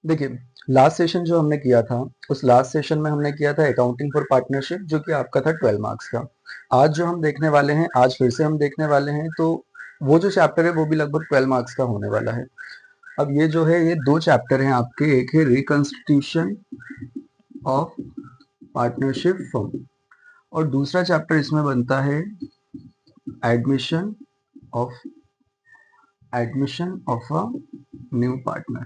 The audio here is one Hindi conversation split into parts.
देखिए, लास्ट सेशन जो हमने किया था, उस लास्ट सेशन में हमने किया था अकाउंटिंग फॉर पार्टनरशिप, जो कि आपका था 12 मार्क्स का। आज जो हम देखने वाले हैं, आज फिर से हम देखने वाले हैं, तो वो जो चैप्टर है वो भी लगभग 12 मार्क्स का होने वाला है। अब ये जो है, ये दो चैप्टर हैं आपके, एक है रिकंस्टिट्यूशन ऑफ पार्टनरशिप फर्म और दूसरा चैप्टर इसमें बनता है admission of a new partner.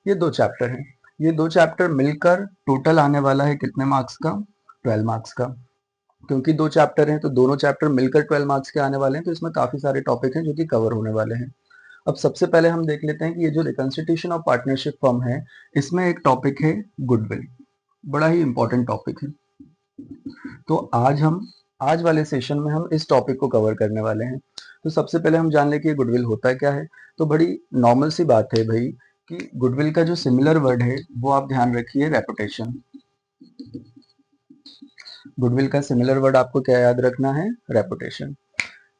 ये दो चैप्टर हैं। ये दो चैप्टर मिलकर टोटल आने वाला है कितने मार्क्स का? 12 मार्क्स का। क्योंकि दो चैप्टर हैं तो दोनों चैप्टर मिलकर 12 मार्क्स के आने वाले हैं, तो इसमें काफी सारे टॉपिक हैं जो कि कवर होने वाले हैं। अब सबसे पहले हम देख लेते हैं कि ये जो रिकंस्टिट्यूशन ऑफ पार्टनरशिप फर्म है, इसमें एक टॉपिक है गुडविल। बड़ा ही इंपॉर्टेंट टॉपिक है। तो आज वाले सेशन में हम इस टॉपिक को कवर करने वाले हैं। तो सबसे पहले हम जान लें कि गुडविल होता क्या है। तो बड़ी नॉर्मल सी बात है भाई कि गुडविल का जो सिमिलर वर्ड है वो आप ध्यान रखिए, रेपुटेशन। गुडविल का सिमिलर वर्ड आपको क्या याद रखना है? रेपुटेशन।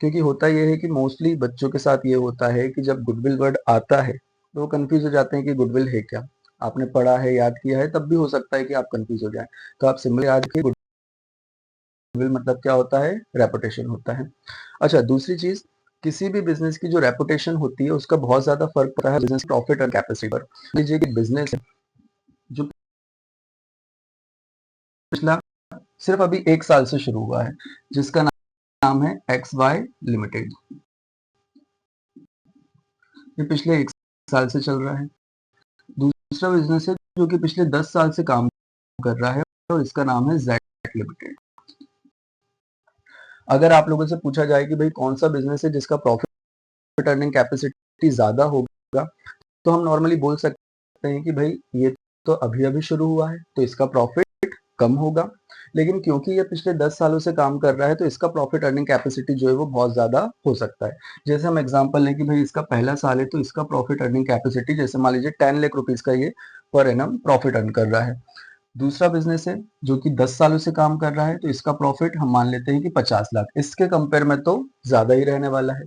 क्योंकि होता यह है कि मोस्टली बच्चों के साथ ये होता है कि जब गुडविल वर्ड आता है तो वो कंफ्यूज हो जाते हैं कि गुडविल है क्या। आपने पढ़ा है, याद किया है, तब भी हो सकता है कि आप कंफ्यूज हो जाए। तो आप सिंपली याद रखिए, गुडविल मतलब क्या होता है? रेपुटेशन होता है। अच्छा, दूसरी चीज, किसी भी बिजनेस की जो रेपुटेशन होती है उसका बहुत ज्यादा फर्क पड़ता है बिजनेस प्रॉफिट और कैपेसिटी पर। लीजिए कि बिजनेस है जो पिछला सिर्फ अभी 1 साल से शुरू हुआ है, जिसका नाम है एक्स वाई लिमिटेड। ये पिछले 1 साल से चल रहा है। दूसरा बिजनेस है जो कि पिछले 10 साल से काम कर रहा है और इसका नाम है जेड लिमिटेड। अगर आप लोगों से पूछा जाए कि भाई कौन सा बिजनेस है जिसका प्रॉफिट अर्निंग कैपेसिटी ज्यादा होगा, तो हम नॉर्मली बोल सकते हैं कि भाई ये तो अभी अभी शुरू हुआ है तो इसका प्रॉफिट कम होगा। लेकिन क्योंकि ये पिछले 10 सालों से काम कर रहा है तो इसका प्रॉफिट अर्निंग कैपेसिटी जो है वो बहुत ज्यादा हो सकता है। जैसे हम एग्जांपल लें कि भाई इसका पहला साल है तो इसका प्रॉफिट अर्निंग कैपेसिटी, जैसे मान लीजिए 10 लाख रुपीज का ये पर एनम प्रॉफिट अर्न कर रहा है। दूसरा बिजनेस है जो कि 10 सालों से काम कर रहा है तो इसका प्रॉफिट हम मान लेते हैं कि 50 लाख, इसके कंपेयर में तो ज्यादा ही रहने वाला है।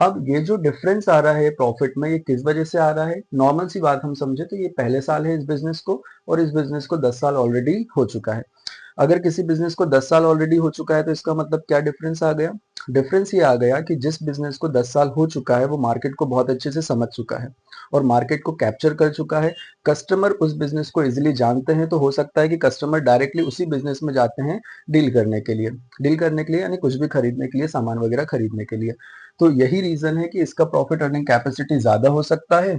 अब ये जो डिफरेंस आ रहा है प्रॉफिट में, ये किस वजह से आ रहा है? नॉर्मल सी बात हम समझे तो ये पहले साल है इस बिजनेस को और इस बिजनेस को 10 साल ऑलरेडी हो चुका है। अगर किसी बिजनेस को 10 साल ऑलरेडी हो चुका है तो इसका मतलब क्या डिफरेंस आ गया? डिफरेंस ये आ गया कि जिस बिजनेस को 10 साल हो चुका है वो मार्केट को बहुत अच्छे से समझ चुका है और मार्केट को कैप्चर कर चुका है। कस्टमर उस बिजनेस को इजीली जानते हैं, तो हो सकता है कि कस्टमर डायरेक्टली उसी बिजनेस में जाते हैं डील करने के लिए यानी कुछ भी खरीदने के लिए, सामान वगैरह खरीदने के लिए। तो यही रीजन है कि इसका प्रॉफिट अर्निंग कैपेसिटी ज्यादा हो सकता है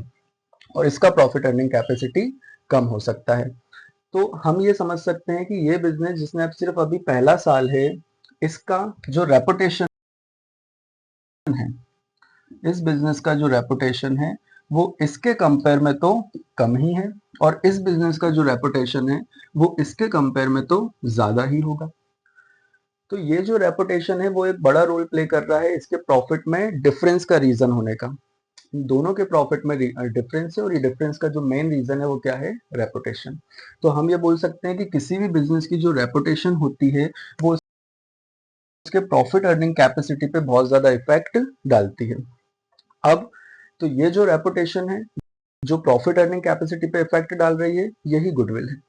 और इसका प्रॉफिट अर्निंग कैपेसिटी कम हो सकता है। तो हम ये समझ सकते हैं कि ये बिजनेस जिसने अब सिर्फ अभी पहला साल है, इसका जो रेपुटेशन है, इस बिजनेस का जो रेपुटेशन है वो इसके कंपेयर में तो कम ही है और इस बिजनेस का जो रेपुटेशन है वो इसके कंपेयर में तो ज्यादा ही होगा। तो ये जो रेपुटेशन है वो एक बड़ा रोल प्ले कर रहा है इसके प्रॉफिट में डिफरेंस का रीजन होने का। दोनों के प्रॉफिट में डिफरेंस है और ये डिफरेंस का जो मेन रीजन है वो क्या है? रेपुटेशन। तो हम ये बोल सकते हैं कि किसी भी बिजनेस की जो रेपुटेशन होती है वो उसके प्रॉफिट अर्निंग कैपेसिटी पे बहुत ज्यादा इफेक्ट डालती है। अब तो ये जो रेपुटेशन है जो प्रॉफिट अर्निंग कैपेसिटी पे इफेक्ट डाल रही है, यही गुडविल है।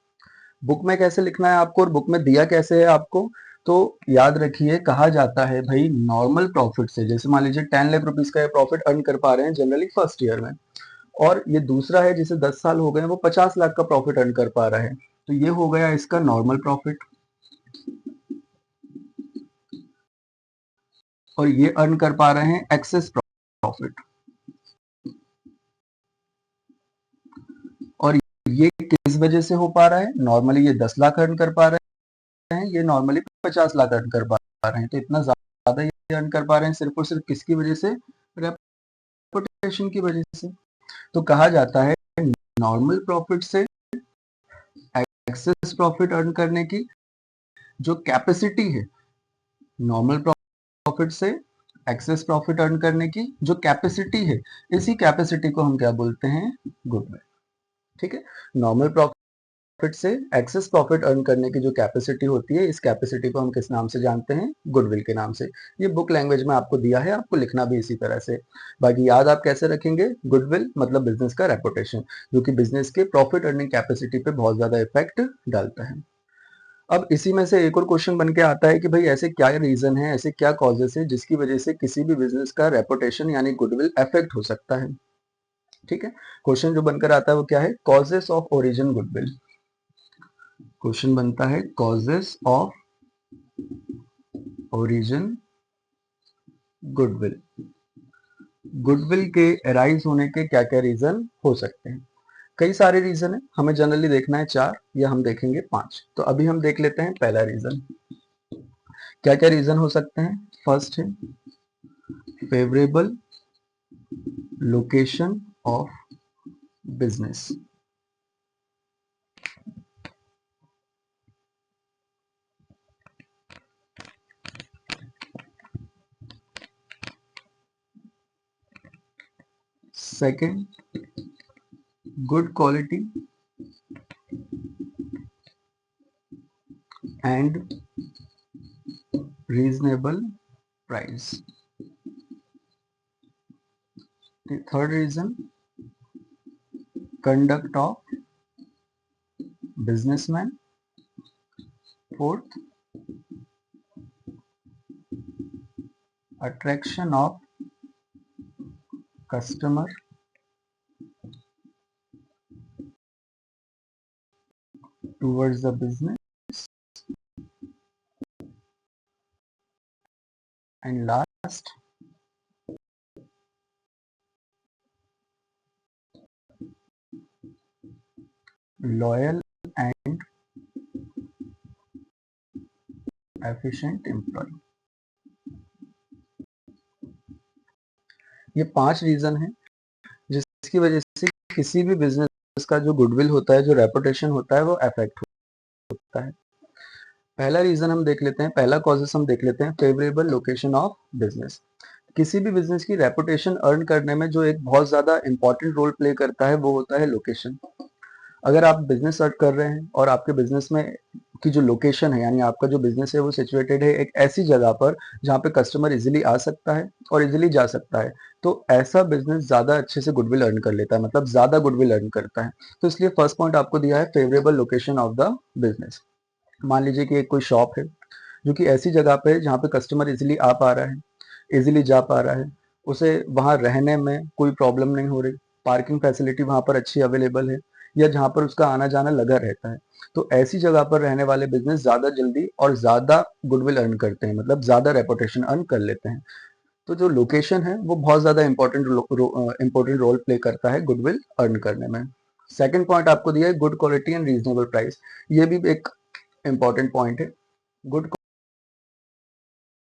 बुक में कैसे लिखना है आपको और बुक में दिया कैसे है आपको? तो याद रखिए, कहा जाता है भाई नॉर्मल प्रॉफिट से, जैसे मान लीजिए 10 लाख रुपीज का ये प्रॉफिट अर्न कर पा रहे हैं जनरली फर्स्ट ईयर में, और ये दूसरा है जिसे 10 साल हो गए हैं वो 50 लाख का प्रॉफिट अर्न कर पा रहा है, तो ये हो गया इसका नॉर्मल प्रॉफिट। और ये अर्न कर पा रहे हैं एक्सेस प्रॉफिट। और ये किस वजह से हो पा रहा है? नॉर्मली ये 10 लाख अर्न कर पा रहे हैं, ये नॉर्मली 50 लाख अर्न कर पा रहे हैं, तो इतना ज्यादा ये अर्न कर पा रहे हैं सिर्फ और सिर्फ किसकी वजह से? रेपुटेशन की वजह से। तो कहा जाता है नॉर्मल प्रॉफिट से एक्सेस प्रॉफिट अर्न करने की जो कैपेसिटी है, नॉर्मल प्रॉफिट से एक्सेस प्रॉफिट अर्न करने की जो कैपेसिटी है, इसी कैपेसिटी को हम क्या बोलते हैं? गुडविल। ठीक है, नॉर्मल प्रॉफिट प्रॉफिट से एक्सेस प्रॉफिट अर्न करने की जो कैपेसिटी होती है, इस कैपेसिटी को हम किस नाम से जानते हैं? गुडविल के नाम से। ये बुक लैंग्वेज में आपको दिया है, आपको लिखना भी इसी तरह से। बाकी याद आप कैसे रखेंगे? गुडविल मतलब बिजनेस का रेपुटेशन, जो कि बिजनेस के प्रॉफिट अर्निंग कैपेसिटी पे बहुत ज्यादा इफेक्ट डालता है। अब इसी में से एक और क्वेश्चन बन के आता है कि भाई ऐसे क्या रीजन है, ऐसे क्या कॉजेस है जिसकी वजह से किसी भी बिजनेस का रेपुटेशन यानी गुडविल अफेक्ट हो सकता है। ठीक है, क्वेश्चन जो बनकर आता है वो क्या है? Causes of origin goodwill. Question बनता है causes of origin goodwill. Goodwill के अराइज होने के क्या क्या रीजन हो सकते हैं? कई सारे रीजन है, हमें जनरली देखना है 4 या हम देखेंगे 5। तो अभी हम देख लेते हैं पहला रीजन। क्या क्या रीजन हो सकते हैं? फर्स्ट है favourable location of business. Second, good quality and reasonable price. Third reason, conduct of businessman. Fourth, attraction of customer towards the business. And last, loyal and efficient employee. ये 5 रीजन है जिसकी वजह से किसी भी बिजनेस का जो गुडविल होता है, जो रेपुटेशन होता है, वो अफेक्ट होता है। पहला रीजन हम देख लेते हैं, पहला कॉजेस हम देख लेते हैं, फेवरेबल लोकेशन ऑफ बिजनेस। किसी भी बिजनेस की रेपुटेशन अर्न करने में जो एक बहुत ज्यादा इंपॉर्टेंट रोल प्ले करता है वो होता है लोकेशन। अगर आप बिजनेस सर्च कर रहे हैं और आपके बिजनेस में की जो लोकेशन है, यानी आपका जो बिजनेस है वो सिचुएटेड है एक ऐसी जगह पर जहाँ पे कस्टमर इजीली आ सकता है और इजीली जा सकता है, तो ऐसा बिजनेस ज्यादा अच्छे से गुडविल अर्न कर लेता है, मतलब ज्यादा गुडविल अर्न करता है। तो इसलिए फर्स्ट पॉइंट आपको दिया है favourable location of the business. मान लीजिए कि एक कोई शॉप है जो कि ऐसी जगह पे है जहाँ पे कस्टमर इजीली आ पा रहा है, इजीली जा पा रहा है, उसे वहां रहने में कोई प्रॉब्लम नहीं हो रही, पार्किंग फैसिलिटी वहां पर अच्छी अवेलेबल है, या जहां पर उसका आना जाना लगा रहता है, तो ऐसी जगह पर रहने वाले बिजनेस ज्यादा जल्दी और ज्यादा गुडविल अर्न करते हैं, मतलब ज्यादा रेपुटेशन अर्न कर लेते हैं। तो जो लोकेशन है वो बहुत ज्यादा इंपॉर्टेंट रोल प्ले करता है गुडविल अर्न करने में। सेकंड पॉइंट आपको दिया है good quality and reasonable price. ये भी एक इंपॉर्टेंट पॉइंट है। गुड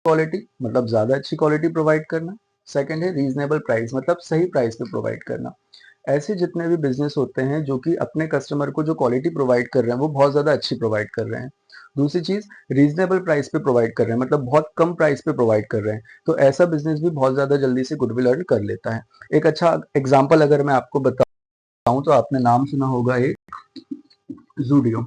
क्वालिटी मतलब ज्यादा अच्छी क्वालिटी प्रोवाइड करना। सेकंड है रीजनेबल प्राइस, मतलब सही प्राइस पे प्रोवाइड करना। ऐसे जितने भी बिजनेस होते हैं जो कि अपने कस्टमर को जो क्वालिटी प्रोवाइड कर रहे हैं वो बहुत ज्यादा अच्छी प्रोवाइड कर रहे हैं। दूसरी चीज, रीजनेबल प्राइस पे प्रोवाइड कर रहे हैं, मतलब बहुत कम प्राइस पे प्रोवाइड कर रहे हैं, तो ऐसा बिजनेस भी बहुत ज्यादा जल्दी से गुडविल अर्न कर लेता है। एक अच्छा एग्जाम्पल अगर मैं आपको बताऊं तो आपने नाम सुना होगा एक जूडियो।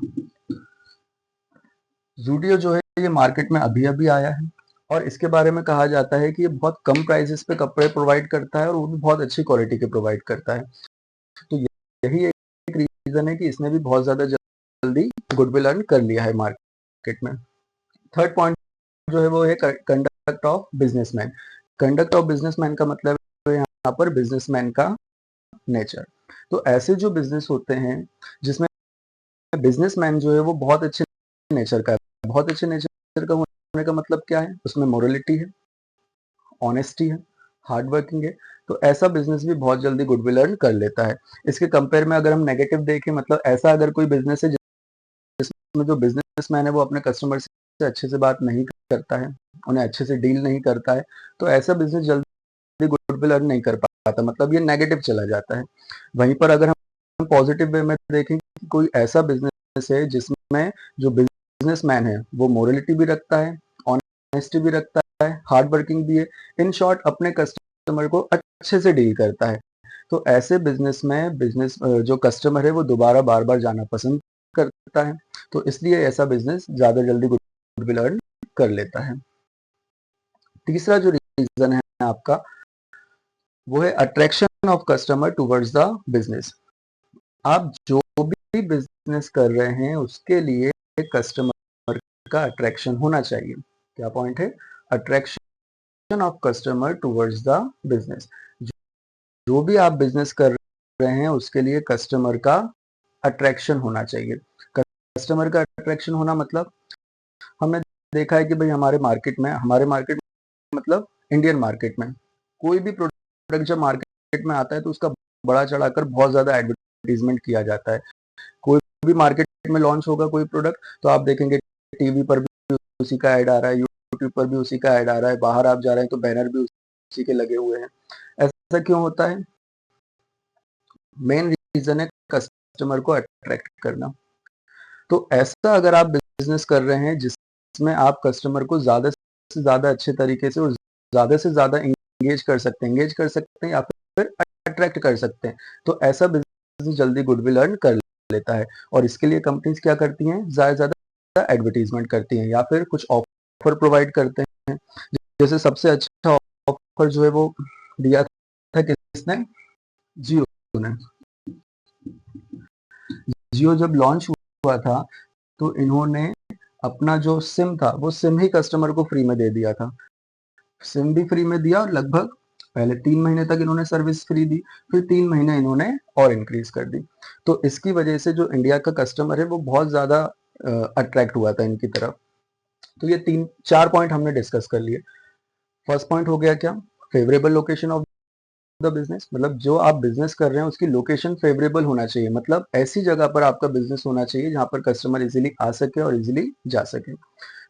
जूडियो जो है ये मार्केट में अभी अभी आया है और इसके बारे में कहा जाता है कि ये बहुत कम प्राइसेस पे कपड़े प्रोवाइड करता है और वो भी बहुत अच्छी क्वालिटी के प्रोवाइड करता है। तो यही एक रीजन है कि इसने भी बहुत ज्यादा जल्दी गुडविल अर्न कर लिया है मार्केट में। थर्ड पॉइंट जो है वो है conduct of businessman. Conduct of businessman का मतलब है यहाँ पर बिजनेसमैन का नेचर। तो ऐसे जो बिजनेस होते हैं जिसमें बिजनेसमैन जो है वो बहुत अच्छे नेचर का है। बहुत अच्छे नेचर का होने का मतलब क्या है? उसमें मोरलिटी है, ऑनेस्टी है, हार्ड वर्किंग है, तो ऐसा बिजनेस भी बहुत जल्दी गुडविल अर्न कर लेता है। इसके कंपेयर में अगर हम नेगेटिव देखें, मतलब ऐसा अगर कोई बिजनेस है जिसमें जो बिजनेसमैन है वो अपने कस्टमर से अच्छे से बात नहीं करता है, उन्हें अच्छे से डील नहीं करता है, तो ऐसा बिजनेस जल्दी गुडविल अर्न नहीं कर पाता, मतलब ये नेगेटिव चला जाता है। वहीं पर अगर हम पॉजिटिव वे में देखें कि कोई ऐसा बिजनेस है जिसमें जो बिजनेसमैन है वो मोरलिटी भी रखता है, ऑनेस्टी भी रखता है, हार्ड वर्किंग भी है, इन शॉर्ट अपने कस्टमर को अच्छे से डील करता है, तो ऐसे बिजनेस में बिजनेस जो कस्टमर है वो दोबारा बार बार जाना पसंद करता है, तो इसलिए ऐसा बिजनेस ज्यादा जल्दी गुडविल अर्न कर लेता है। तीसरा जो रीजन है आपका वो है attraction of customer towards the business. आप जो भी बिजनेस कर रहे हैं उसके लिए कस्टमर का अट्रैक्शन होना चाहिए। क्या पॉइंट है? Attraction of customer towards the business. जो भी आप बिजनेस कर रहे हैं उसके लिए कस्टमर का अट्रैक्शन होना चाहिए। कस्टमर का अट्रैक्शन होना मतलब हमने देखा है कि भाई हमारे मार्केट में मतलब इंडियन मार्केट में कोई भी प्रोडक्ट जब मार्केट में आता है तो उसका बड़ा चढ़ाकर बहुत ज्यादा एडवर्टीजमेंट किया जाता है। कोई भी मार्केट में लॉन्च होगा कोई प्रोडक्ट तो आप देखेंगे टीवी पर भी उसी का ऐड आ रहा है, यूट्यूब पर भी उसी का ऐड आ रहा है, बाहर आप जा रहे हैं तो बैनर भी उसी के लगे हुए हैं। ऐसा क्यों होता है? मेन रीजन है कस्टमर को अट्रैक्ट करना। तो ऐसा अगर आप बिजनेस कर रहे हैं जिसमें आप कस्टमर को ज्यादा से ज्यादा अच्छे तरीके से और ज्यादा से ज्यादा एंगेज कर सकते हैं या फिर अट्रैक्ट कर सकते हैं, तो ऐसा बिजनेस जल्दी गुडविल अर्न कर लेता है। और इसके लिए कंपनीज क्या करती हैं? ज्यादा से ज्यादा एडवर्टीजमेंट करती हैं या फिर कुछ ऑफर प्रोवाइड करते हैं। जैसे सबसे अच्छा ऑफर जो है वो दिया था किसने? जियो ने। जियो जब लॉन्च हुआ था तो इन्होंने अपना जो सिम था वो सिम ही कस्टमर को फ्री में दे दिया था। सिम भी फ्री में दिया और लगभग पहले 3 महीने तक इन्होंने सर्विस फ्री दी, फिर 3 महीने इन्होंने और इंक्रीज कर दी। तो इसकी वजह से जो इंडिया का कस्टमर है वो बहुत ज्यादा अट्रैक्ट हुआ था इनकी तरफ। तो ये 3-4 पॉइंट हमने डिस्कस कर लिए। फर्स्ट पॉइंट हो गया क्या? Favourable location of the business. मतलब जो आप बिजनेस कर रहे हैं उसकी लोकेशन फेवरेबल होना चाहिए, मतलब ऐसी जगह पर आपका बिजनेस होना चाहिए जहां पर कस्टमर इजीली आ सके और इजीली जा सके।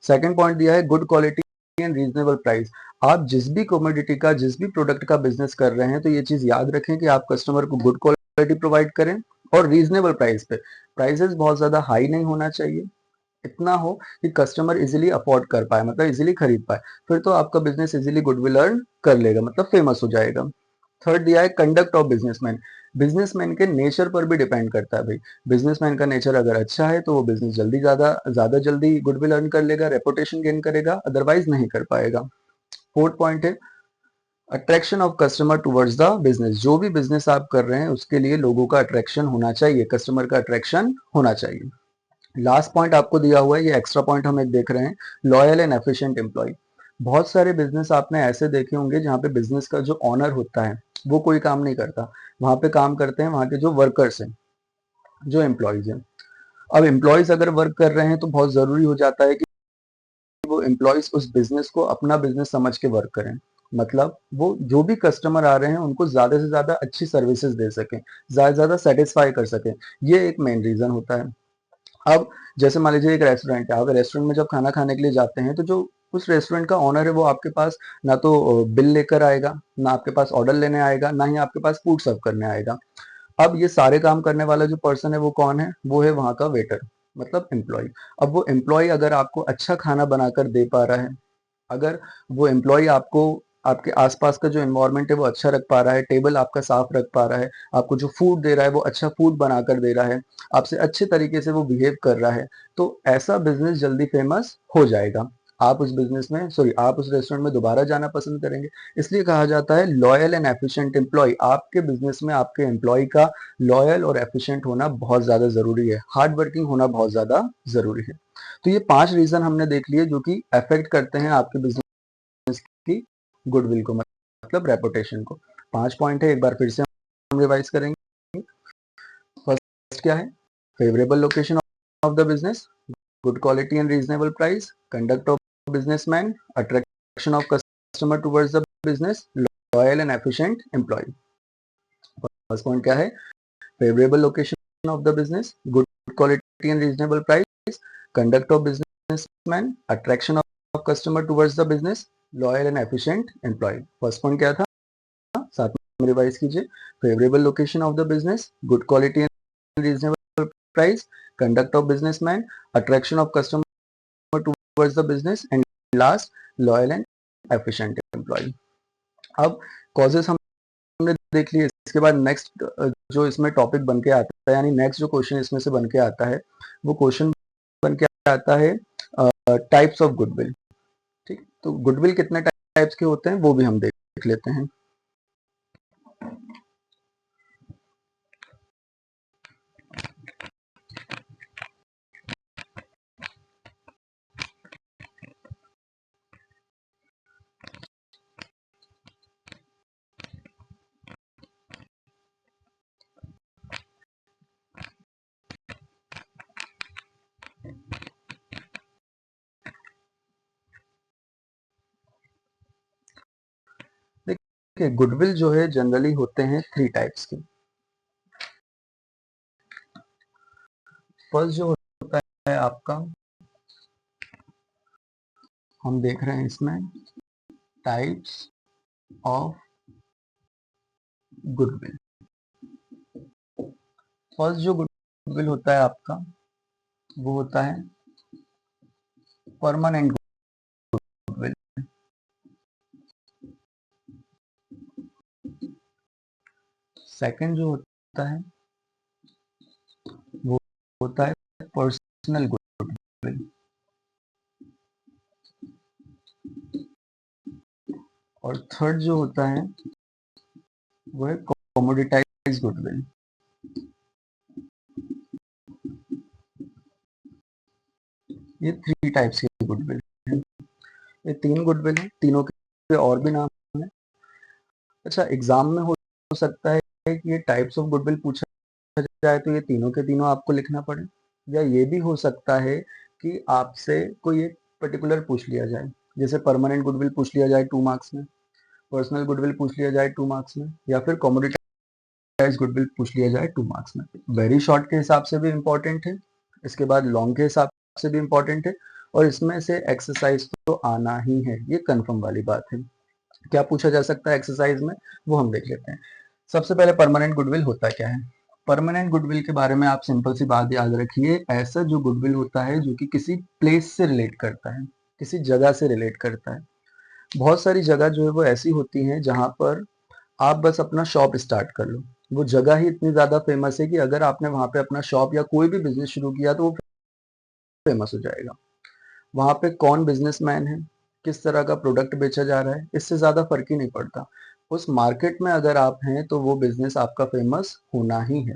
सेकंड पॉइंट दिया है good quality and reasonable price. आप जिस भी कमोडिटी का जिस भी प्रोडक्ट का बिजनेस कर रहे हैं तो ये चीज याद रखें कि आप कस्टमर को गुड क्वालिटी प्रोवाइड करें और रीजनेबल प्राइस पे। प्राइसेस बहुत ज्यादा हाई नहीं होना चाहिए, इतना हो कि कस्टमर इजीली अफोर्ड कर पाए, मतलब इजीली खरीद पाए, फिर तो आपका बिजनेस इजीली गुडविल अर्न कर लेगा, मतलब फेमस हो जाएगा। थर्ड दिया है कंडक्ट ऑफ बिजनेसमैन। बिजनेसमैन के नेचर पर भी डिपेंड करता है भाई। बिजनेसमैन का नेचर अगर अच्छा है तो वो बिजनेस ज्यादा जल्दी गुडविल अर्न कर लेगा, रेपुटेशन गेन करेगा, अदरवाइज नहीं कर पाएगा। फोर्थ पॉइंट है attraction of customer towards the business. जो भी बिजनेस आप कर रहे हैं उसके लिए लोगों का अट्रैक्शन होना चाहिए, कस्टमर का अट्रैक्शन होना चाहिए। लास्ट पॉइंट आपको दिया हुआ है, ये एक्स्ट्रा पॉइंट हम एक देख रहे हैं, लॉयल एंड एफिशिएंट एम्प्लॉय। बहुत सारे बिजनेस आपने ऐसे देखे होंगे जहाँ पे बिजनेस का जो ऑनर होता है वो कोई काम नहीं करता, वहां पे काम करते हैं वहां के जो वर्कर्स हैं, जो एम्प्लॉयज हैं। अब एम्प्लॉयज अगर वर्क कर रहे हैं तो बहुत जरूरी हो जाता है कि वो एम्प्लॉयज उस बिजनेस को अपना बिजनेस समझ के वर्क करें। मतलब वो जो भी कस्टमर आ रहे हैं उनको ज्यादा से ज्यादा अच्छी सर्विसेज दे सकें, ज्यादा से ज्यादा सेटिस्फाई कर सकें, ये एक मेन रीजन होता है। अब जैसे मान लीजिए एक रेस्टोरेंट है, आप रेस्टोरेंट में जब खाना खाने के लिए जाते हैं तो जो उस रेस्टोरेंट का ऑनर है वो आपके पास ना तो बिल लेकर आएगा, ना आपके पास ऑर्डर लेने आएगा, ना ही आपके पास फूड सर्व करने आएगा। अब ये सारे काम करने वाला जो पर्सन है वो कौन है? वो है वहां का वेटर, मतलब एम्प्लॉय। अब वो एम्प्लॉय अगर आपको अच्छा खाना बनाकर दे पा रहा है, अगर वो एम्प्लॉय आपको आपके आसपास का जो एनवायरनमेंट है वो अच्छा रख पा रहा है, टेबल आपका साफ रख पा रहा है, आपको जो फूड दे रहा है वो अच्छा फूड बनाकर दे रहा है, आपसे अच्छे तरीके से वो बिहेव कर रहा है, तो ऐसा बिजनेस जल्दी फेमस हो जाएगा। आप उस बिजनेस में आप उस रेस्टोरेंट में दोबारा जाना पसंद करेंगे। इसलिए कहा जाता है लॉयल एंड एफिशिएंट एम्प्लॉय। आपके बिजनेस में आपके एम्प्लॉय का लॉयल और एफिशिएंट होना बहुत ज्यादा जरूरी है, हार्ड वर्किंग होना बहुत ज्यादा जरूरी है। तो ये 5 रीजन हमने देख लिए जो कि अफेक्ट करते हैं आपके बिजनेस की गुडविल को, मतलब रेपुटेशन को। 5 पॉइंट है, एक बार फिर से हम रिवाइज करेंगे। फर्स्ट क्या है? Favourable location of the business, good quality and reasonable price, conduct of businessman, attraction of customer towards the business, loyal and efficient employee. First point क्या है? Favourable location of the business, good quality and reasonable price, conduct of businessman, attraction of customer towards the business, loyal and efficient employee. First point क्या था? साथ में रिवाइज कीजिए। Favourable location of the business, good quality and reasonable price, conduct of businessman, attraction of customer towards the business, and last loyal and efficient employee. अब कॉजेस हमने देख लिए, इसके बाद नेक्स्ट जो इसमें टॉपिक बन के आता है, यानी नेक्स्ट जो क्वेश्चन इसमें से बन के आता है, वो क्वेश्चन बन के आता है टाइप्स ऑफ गुडविल। ठीक, तो गुडविल कितने टाइप्स के होते हैं वो भी हम देख लेते हैं। देखिए, गुडविल जो है जनरली होते हैं 3 टाइप्स के। फर्स्ट जो होता है आपका, हम देख रहे हैं इसमें टाइप्स ऑफ गुडविल। फर्स्ट जो गुडविल होता है आपका, वो होता है परमानेंट गुडविल। सेकंड जो होता है वो होता है पर्सनल गुडविल। और थर्ड जो होता है वो है कमोडिटाइज्ड गुडविल। ये 3 टाइप्स के गुडविल हैं। ये 3 गुडविल हैं, तीनों के और भी नाम हैं। अच्छा, एग्जाम में हो सकता है कि ये टाइप्स ऑफ गुडविल पूछा जाए तो ये तीनों के तीनों आपको लिखना पड़े, या ये भी हो सकता है कि आपसे कोई एक पर्टिकुलर पूछ लिया जाए, जैसे परमानेंट गुडविल पूछ लिया जाए 2 मार्क्स में, पर्सनल गुडविल पूछ लिया जाए 2 मार्क्स में, या फिर कमोडिटाइज्ड गुडविल पूछ लिया जाए 2 मार्क्स में। वेरी शॉर्ट के हिसाब से भी इम्पोर्टेंट है, इसके बाद लॉन्ग के हिसाब से भी इम्पोर्टेंट है, और इसमें से एक्सरसाइज तो आना ही है, ये कंफर्म वाली बात है। क्या पूछा जा सकता है एक्सरसाइज में, वो हम देख लेते हैं। सबसे पहले परमानेंट गुडविल होता क्या है। परमानेंट गुडविल के बारे में आप सिंपल सी बात याद रखिए, ऐसा जो गुडविल होता है जो कि किसी प्लेस से रिलेट करता है, किसी जगह से रिलेट करता है। बहुत सारी जगह जो है वो ऐसी होती हैं जहां पर आप बस अपना शॉप स्टार्ट कर लो, वो जगह ही इतनी ज्यादा फेमस है कि अगर आपने वहां पे अपना शॉप या कोई भी बिजनेस शुरू किया तो वो फेमस हो जाएगा। वहां पे कौन बिजनेसमैन है, किस तरह का प्रोडक्ट बेचा जा रहा है, इससे ज्यादा फर्क ही नहीं पड़ता। उस मार्केट में अगर आप हैं तो वो बिजनेस आपका फेमस होना ही है।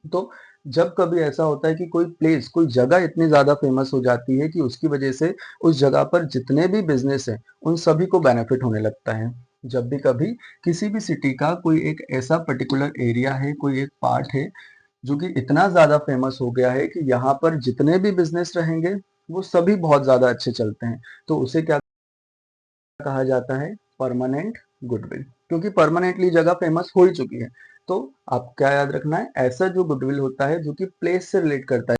तो जब कभी ऐसा होता है कि कोई प्लेस, कोई जगह इतनी ज्यादा फेमस हो जाती है कि उसकी वजह से उस जगह पर जितने भी बिजनेस हैं उन सभी को बेनिफिट होने लगता है। जब भी कभी किसी भी सिटी का कोई एक ऐसा पर्टिकुलर एरिया है, कोई एक पार्ट है जो कि इतना ज्यादा फेमस हो गया है कि यहाँ पर जितने भी बिजनेस रहेंगे वो सभी बहुत ज्यादा अच्छे चलते हैं, तो उसे क्या कहा जाता है, परमानेंट गुडविल, क्योंकि परमानेंटली जगह फेमस हो ही चुकी है। तो आप क्या याद रखना है, ऐसा जो गुडविल होता है जो कि प्लेस से रिलेट करता है,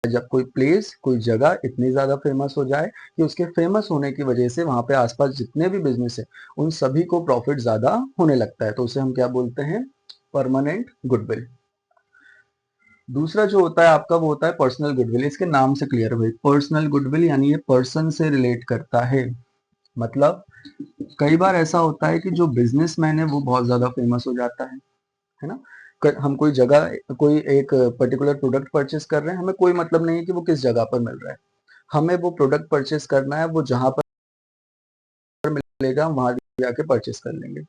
जब कोई प्लेस, कोई जगह इतनी ज्यादा फेमस हो जाए कि उसके फेमस होने की वजह से वहां पे आसपास जितने भी बिजनेस है उन सभी को प्रॉफिट ज्यादा होने लगता है, तो उसे हम क्या बोलते हैं, परमानेंट गुडविल। दूसरा जो होता है आपका वो होता है पर्सनल गुडविल। इसके नाम से क्लियर है भाई, पर्सनल गुडविल यानी ये पर्सन से रिलेट करता है। मतलब कई बार ऐसा होता है कि जो बिजनेसमैन है वो बहुत ज्यादा फेमस हो जाता है ना। हम कोई जगह, कोई एक पर्टिकुलर प्रोडक्ट परचेस कर रहे हैं, हमें कोई मतलब नहीं है कि वो किस जगह पर मिल रहा है, हमें वो प्रोडक्ट परचेस करना है, वो जहां पर मिलेगा हम वहां जाके परचेस कर लेंगे।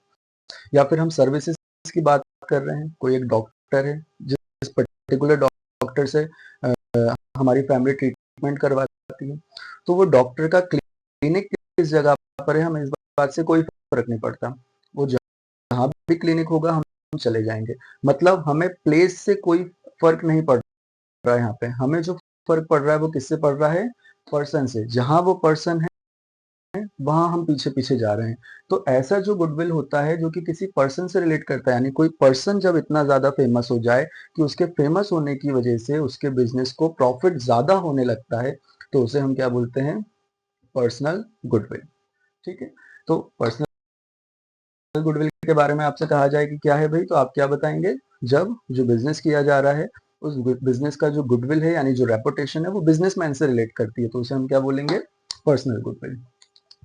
या फिर हम सर्विसेज की बात कर रहे हैं, कोई एक डॉक्टर है, जिस पर्टिकुलर डॉक्टर से हमारी फैमिली ट्रीटमेंट करवाती है, तो वो डॉक्टर का क्लिनिक किस जगह पर है हमें इस बात से कोई फर्क नहीं पड़ता, वो जहाँ भी क्लिनिक होगा हम चले जाएंगे। मतलब हमें प्लेस से कोई फर्क नहीं पड़ रहा है, यहाँ पे हमें जो फर्क पड़ रहा है वो किससे पड़ रहा है, पर्सन से। जहां वो पर्सन है वहां हम पीछे पीछे जा रहे हैं। तो ऐसा जो गुडविल होता है जो कि किसी पर्सन से रिलेट करता है, यानी कोई पर्सन जब इतना ज्यादा फेमस हो जाए कि उसके फेमस होने की वजह से उसके बिजनेस को प्रॉफिट ज्यादा होने लगता है, तो उसे हम क्या बोलते हैं, पर्सनल गुडविल। ठीक है, तो पर्सनल गुडविल के बारे में आपसे कहा जाए कि क्या है भाई, तो आप क्या बताएंगे, जब जो बिजनेस किया जा रहा है उस बिजनेस का जो गुडविल है यानी जो रेपुटेशन है वो बिजनेसमैन से रिलेट करती है, तो उसे हम क्या बोलेंगे, पर्सनल गुडविल।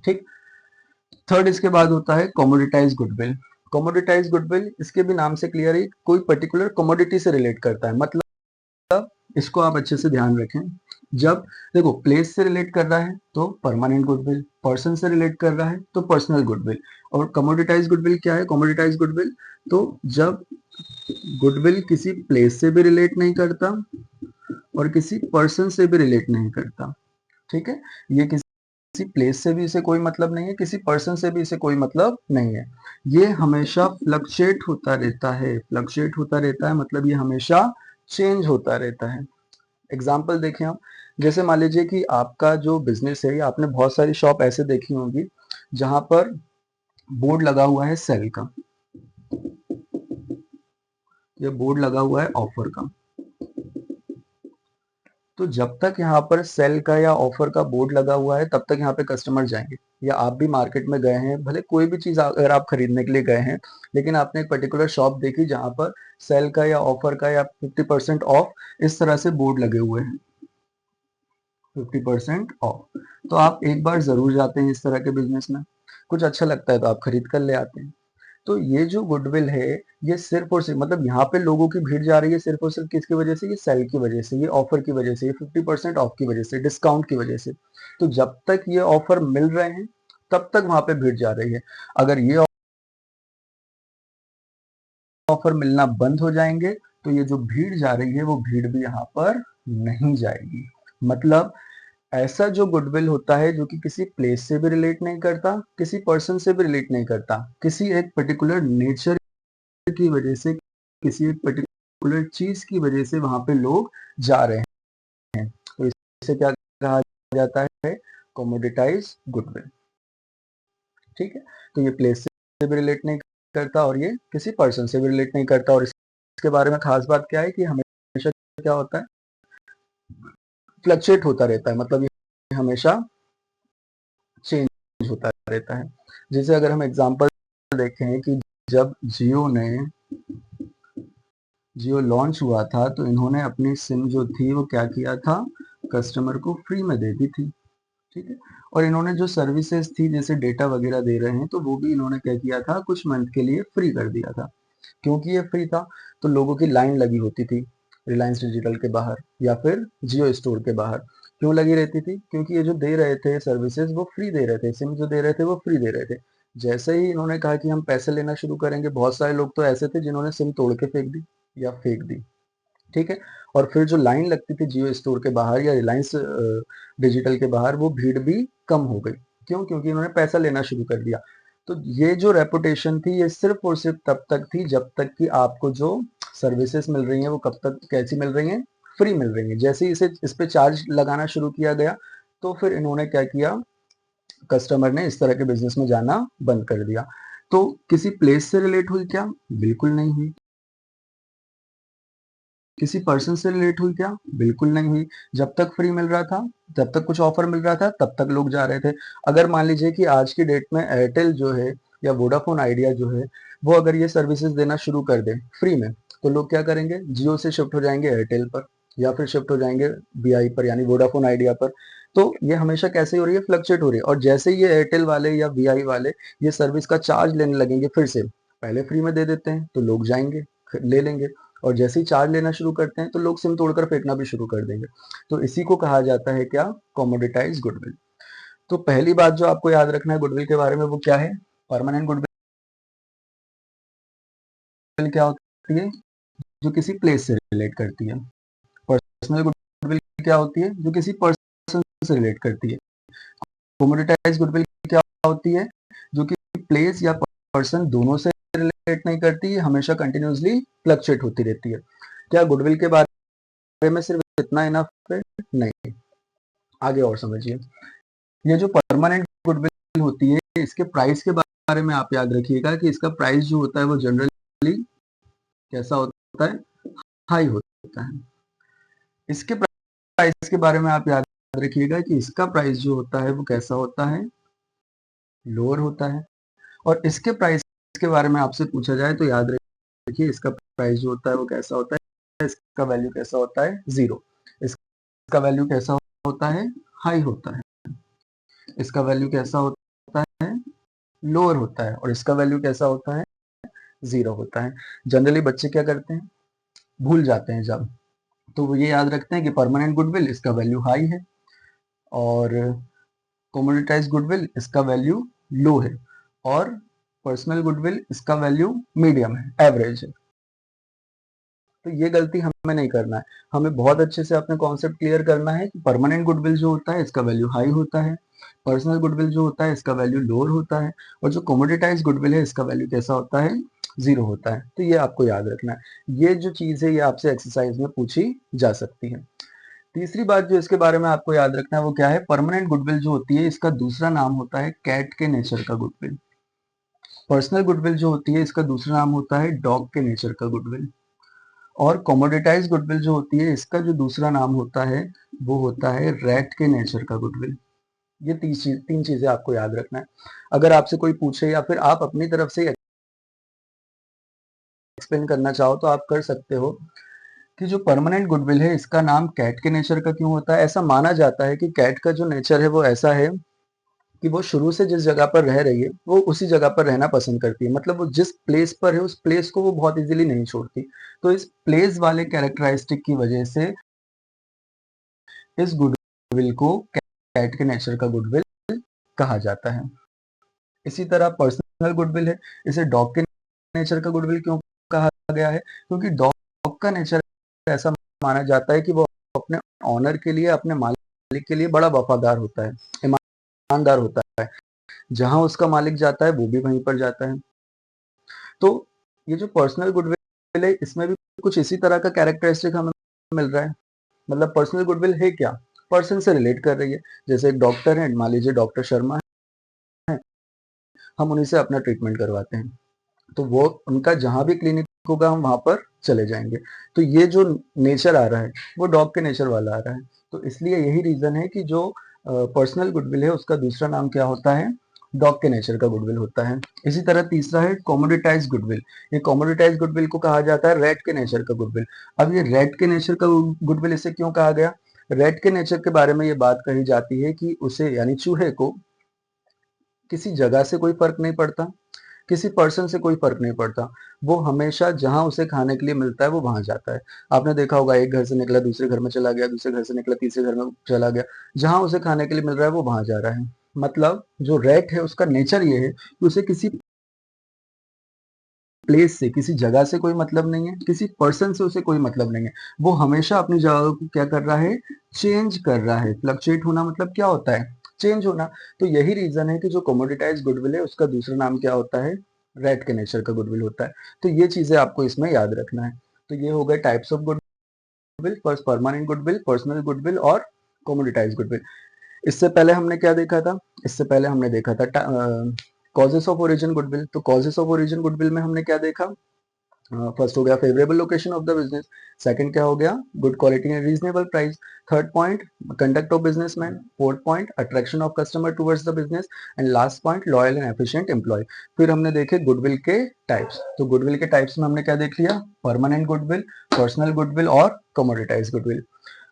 ठीक। थर्ड इसके बाद होता है कमोडिटाइज गुडविल। कमोडिटाइज गुडविल, इसके भी नाम से क्लियर है, कोई पर्टिकुलर कमोडिटी से रिलेट करता है। मतलब इसको आप अच्छे से ध्यान रखें। जब देखो प्लेस से रिलेट कर रहा है तो परमानेंट गुडविल, पर्सन से रिलेट कर रहा है तो पर्सनल गुडविल, और कमोडिटाइज गुडविल क्या है? कमोडिटाइज गुडविल तो जब गुडविल किसी प्लेस से भी रिलेट नहीं करता और किसी पर्सन से भी रिलेट नहीं करता, ठीक है, ये किसी प्लेस से भी इसे कोई मतलब नहीं है, किसी पर्सन से भी इसे कोई मतलब नहीं है, ये हमेशा फ्लक्चुएट होता रहता है। फ्लक्चुएट होता रहता है मतलब ये हमेशा चेंज होता रहता है। एग्जाम्पल देखें हम, जैसे मान लीजिए कि आपका जो बिजनेस है, आपने बहुत सारी शॉप ऐसे देखी होंगी जहां पर बोर्ड लगा हुआ है सेल का, ये बोर्ड लगा हुआ है ऑफर का। तो जब तक यहाँ पर सेल का या ऑफर का बोर्ड लगा हुआ है तब तक यहाँ पे कस्टमर जाएंगे। या आप भी मार्केट में गए हैं, भले कोई भी चीज अगर आप खरीदने के लिए गए हैं, लेकिन आपने एक पर्टिकुलर शॉप देखी जहां पर सेल का या ऑफर का या 50% ऑफ इस तरह से बोर्ड लगे हुए हैं, 50% ऑफ, तो आप एक बार जरूर जाते हैं इस तरह के बिजनेस में, कुछ अच्छा लगता है तो आप खरीद कर ले आते हैं। तो ये जो गुडविल है, ये सिर्फ और सिर्फ मतलब यहाँ पे लोगों की भीड़ जा रही है सिर्फ और सिर्फ किसकी वजह से? ये सेल की वजह से, ये ऑफर की वजह से, ये 50% ऑफ की वजह से, डिस्काउंट की वजह से। तो जब तक ये ऑफर मिल रहे हैं तब तक वहां पे भीड़ जा रही है। अगर ये ऑफर मिलना बंद हो जाएंगे तो ये जो भीड़ जा रही है वो भीड़ भी यहाँ पर नहीं जाएगी। मतलब ऐसा जो गुडविल होता है जो कि किसी प्लेस से भी रिलेट नहीं करता, किसी पर्सन से भी रिलेट नहीं करता, किसी एक पर्टिकुलर नेचर की वजह से, किसी एक पर्टिकुलर चीज की वजह से वहां पे लोग जा रहे हैं, तो इसे क्या कहा जाता है? Commoditise goodwill. ठीक है, तो ये प्लेस से भी रिलेट नहीं करता और ये किसी पर्सन से भी रिलेट नहीं करता। और इसके बारे में खास बात क्या है कि हमेशा क्या होता है? फ्लक्चुएट होता रहता है, मतलब ये हमेशा चेंज होता रहता है। जैसे अगर हम एग्जांपल देखें कि जब जियो लॉन्च हुआ था तो इन्होंने अपनी सिम जो थी वो क्या किया था? कस्टमर को फ्री में दे दी थी, ठीक है। और इन्होंने जो सर्विसेज थी जैसे डेटा वगैरह दे रहे हैं तो वो भी इन्होंने क्या किया था? कुछ मंथ के लिए फ्री कर दिया था। क्योंकि ये फ्री था तो लोगों की लाइन लगी होती थी रिलायंस डिजिटल के बाहर या फिर जियो स्टोर के बाहर। क्यों लगी रहती थी? क्योंकि ये जो दे रहे थे सर्विसेज वो फ्री दे रहे थे, सिम जो दे रहे थे वो फ्री दे रहे थे। जैसे ही इन्होंने कहा कि हम पैसे लेना शुरू करेंगे, बहुत सारे लोग तो ऐसे थे जिन्होंने सिम तोड़ के फेंक दी या फेंक दी, ठीक है। और फिर जो लाइन लगती थी जियो स्टोर के बाहर या रिलायंस डिजिटल के बाहर, वो भीड़ भी कम हो गई। क्यों? क्योंकि इन्होंने पैसा लेना शुरू कर दिया। तो ये जो रेपुटेशन थी ये सिर्फ और सिर्फ तब तक थी जब तक कि आपको जो सर्विसेज मिल रही हैं वो कब तक कैसी मिल रही हैं? फ्री मिल रही हैं। जैसे ही इस पे चार्ज लगाना शुरू किया गया तो फिर इन्होंने क्या किया? कस्टमर ने इस तरह के बिजनेस में जाना बंद कर दिया। तो किसी प्लेस से रिलेट हुई क्या? बिल्कुल नहीं हुई। किसी पर्सन से रिलेट हुई क्या? बिल्कुल नहीं हुई। जब तक फ्री मिल रहा था, जब तक कुछ ऑफर मिल रहा था तब तक लोग जा रहे थे। अगर मान लीजिए कि आज की डेट में एयरटेल जो है या वोडाफोन आइडिया जो है वो अगर ये सर्विसेज देना शुरू कर दे फ्री में, तो लोग क्या करेंगे? जियो से शिफ्ट हो जाएंगे एयरटेल पर या फिर शिफ्ट हो जाएंगे वीआई पर यानी वोडाफोन आइडिया पर। तो ये हमेशा कैसे हो रही है? फ्लक्चुएट हो रही है। और जैसे ही ये एयरटेल वाले या वीआई वाले ये सर्विस का चार्ज लेने लगेंगे फिर से, पहले फ्री में दे देते हैं तो लोग जाएंगे ले लेंगे, और जैसे ही चार्ज लेना शुरू करते हैं तो लोग सिम तोड़कर फेंकना भी शुरू कर देंगे। तो इसी को कहा जाता है क्या? कॉमोडिटाइज गुडविल। तो पहली बात जो आपको याद रखना है गुडविल के बारे में वो क्या है? परमानेंट गुडविल क्या होती है? जो किसी प्लेस से रिलेट करती है। पर्सनल गुडविल क्या होती है? जो किसी पर्सन से रिलेट करती है। कॉमोडिटाइज गुडविल क्या होती है? जो कि प्लेस या पर्सन दोनों से रिलेट नहीं करती है, हमेशा कंटिन्यूसली फ्लक्चुएट होती रहती है। क्या गुडविल के बारे में सिर्फ इतना इनफ है? नहीं, आगे और समझिए। ये जो परमानेंट गुडविल होती है इसके प्राइस के बारे में आप याद रखिएगा कि इसका प्राइस जो होता है वो जनरली कैसा होता है? हाई होता है। इसके प्राइस के बारे में आप याद रखिएगा कि इसका प्राइस जो होता है वो कैसा होता है? लोअर होता है। और इसके प्राइस के बारे में आपसे पूछा जाए तो याद रखिए इसका प्राइस जो होता है वो कैसा होता है? इसका वैल्यू कैसा होता है? जीरो। इसका वैल्यू कैसा होता है? हाई होता है। इसका वैल्यू कैसा होता है? लोअर होता है। और इसका वैल्यू कैसा होता है? जीरो होता है। जनरली बच्चे क्या करते हैं, भूल जाते हैं जब, तो वो ये याद रखते हैं कि परमानेंट गुडविल इसका वैल्यू हाई है और कमोडिटाइज गुडविल इसका वैल्यू लो है और पर्सनल गुडविल इसका वैल्यू मीडियम है, एवरेज है। तो ये गलती हमें नहीं करना है, हमें बहुत अच्छे से अपने कॉन्सेप्ट क्लियर करना है कि परमानेंट गुडविल जो होता है इसका वैल्यू हाई होता है, पर्सनल गुडविल जो होता है इसका वैल्यू लोअर होता है और जो कमोडिटाइज गुडविल है इसका वैल्यू कैसा होता है, जीरो होता है। तो ये आपको याद रखना है। ये जो चीज है ये आपसे एक्सरसाइज में पूछी जा सकती है। तीसरी बात जो इसके बारे में आपको याद रखना है वो क्या है, परमानेंट गुडविल जो होती है इसका दूसरा नाम होता है कैट के नेचर का गुडविल। पर्सनल गुडविल जो होती है इसका दूसरा नाम होता है डॉग के नेचर का गुडविल और कमोडिटाइज गुडविल जो होती है इसका जो दूसरा नाम होता है वो होता है रैट के नेचर का गुडविल। ये तीन चीजें आपको याद रखना है। अगर आपसे कोई पूछे या फिर आप अपनी तरफ से एक्सप्लेन करना चाहो तो आप कर सकते हो कि जो परमानेंट गुडविल है इसका नाम कैट के नेचर का क्यों होता है। ऐसा माना जाता है कि कैट का जो नेचर है वो ऐसा है कि वो शुरू से जिस जगह पर रह रही है वो उसी जगह पर रहना पसंद करती है, मतलब वो जिस प्लेस पर है उस प्लेस को वो बहुत इजीली नहीं छोड़ती। तो इस प्लेस वाले कैरेक्टरिस्टिक की वजह से इस गुडविल को कैट के नेचर का गुडविल कहा जाता है। इसी तरह पर्सनल गुडविल है, इसे डॉग के नेचर का गुडविल क्यों कहा गया है, क्योंकि डॉग का नेचर ऐसा माना जाता है कि वो अपने ऑनर के लिए, अपने मालिक के लिए बड़ा वफादार होता है, ईमानदार होता है। जहां उसका मालिक जाता है वो भी वहीं पर जाता है। तो ये जो पर्सनल गुडविल है इसमें भी कुछ इसी तरह का कैरेक्टरिस्टिक हमें मिल रहा है। मतलब पर्सनल गुडविल है क्या, पर्सन से रिलेट कर रही है। जैसे एक डॉक्टर है, मान लीजिए डॉक्टर शर्मा है, हम उन्हीं से अपना ट्रीटमेंट करवाते हैं, तो वो उनका जहां भी क्लिनिक होगा हम वहां पर चले जाएंगे। तो ये जो नेचर आ रहा है वो डॉग के नेचर वाला आ रहा है। तो इसलिए यही रीजन है कि जो पर्सनल गुडविल है उसका दूसरा नाम क्या होता है, डॉग के नेचर का गुडविल होता है। इसी तरह तीसरा है कॉमोडिटाइज गुडविल। ये कॉमोडिटाइज गुडविल को कहा जाता है रेट के नेचर का गुडविल। अब ये रेट के नेचर का गुडविल इसे क्यों कहा गया, रेट के नेचर के बारे में ये बात कही जाती है कि उसे यानी चूहे को किसी जगह से कोई फर्क नहीं पड़ता, किसी पर्सन से कोई फर्क नहीं पड़ता, वो हमेशा जहां उसे खाने के लिए मिलता है वो वहां जाता है। आपने देखा होगा एक घर से निकला दूसरे घर में चला गया, दूसरे घर से निकला तीसरे घर में चला गया, जहां उसे खाने के लिए मिल रहा है वो वहां जा रहा है। मतलब जो रैट है उसका नेचर ये है कि उसे किसी प्लेस से, किसी जगह से कोई मतलब नहीं है, किसी पर्सन से उसे कोई मतलब नहीं है। वो हमेशा अपनी जगह को क्या कर रहा है, चेंज कर रहा है। फ्लक्चुएट होना मतलब क्या होता है, चेंज होना। तो यही रीजन है कि जो कमोडिटाइज गुडविल है उसका दूसरा नाम क्या होता है, रेट के नेचर का गुडविल होता है। तो ये चीजें आपको इसमें याद रखना है। तो ये हो गए types of goodwill, first permanent goodwill, personal goodwill और कमोडिटाइज गुडविल। इससे पहले हमने क्या देखा था, इससे पहले हमने देखा था कॉजेस ऑफ ओरिजिन गुडविल। तो कॉजेस ऑफ ओरिजिन गुडविल में हमने क्या देखा, फर्स्ट हो गया favourable location of the business, second क्या हो गया, good quality and reasonable price, third point conduct of businessman, fourth point attraction of customer towards the business and last point loyal and efficient employee. फिर हमने देखे गुडविल के टाइप्स। तो गुडविल के टाइप्स में हमने क्या देख लिया, परमानेंट गुडविल, पर्सनल गुडविल और कमोडिटाइज गुडविल।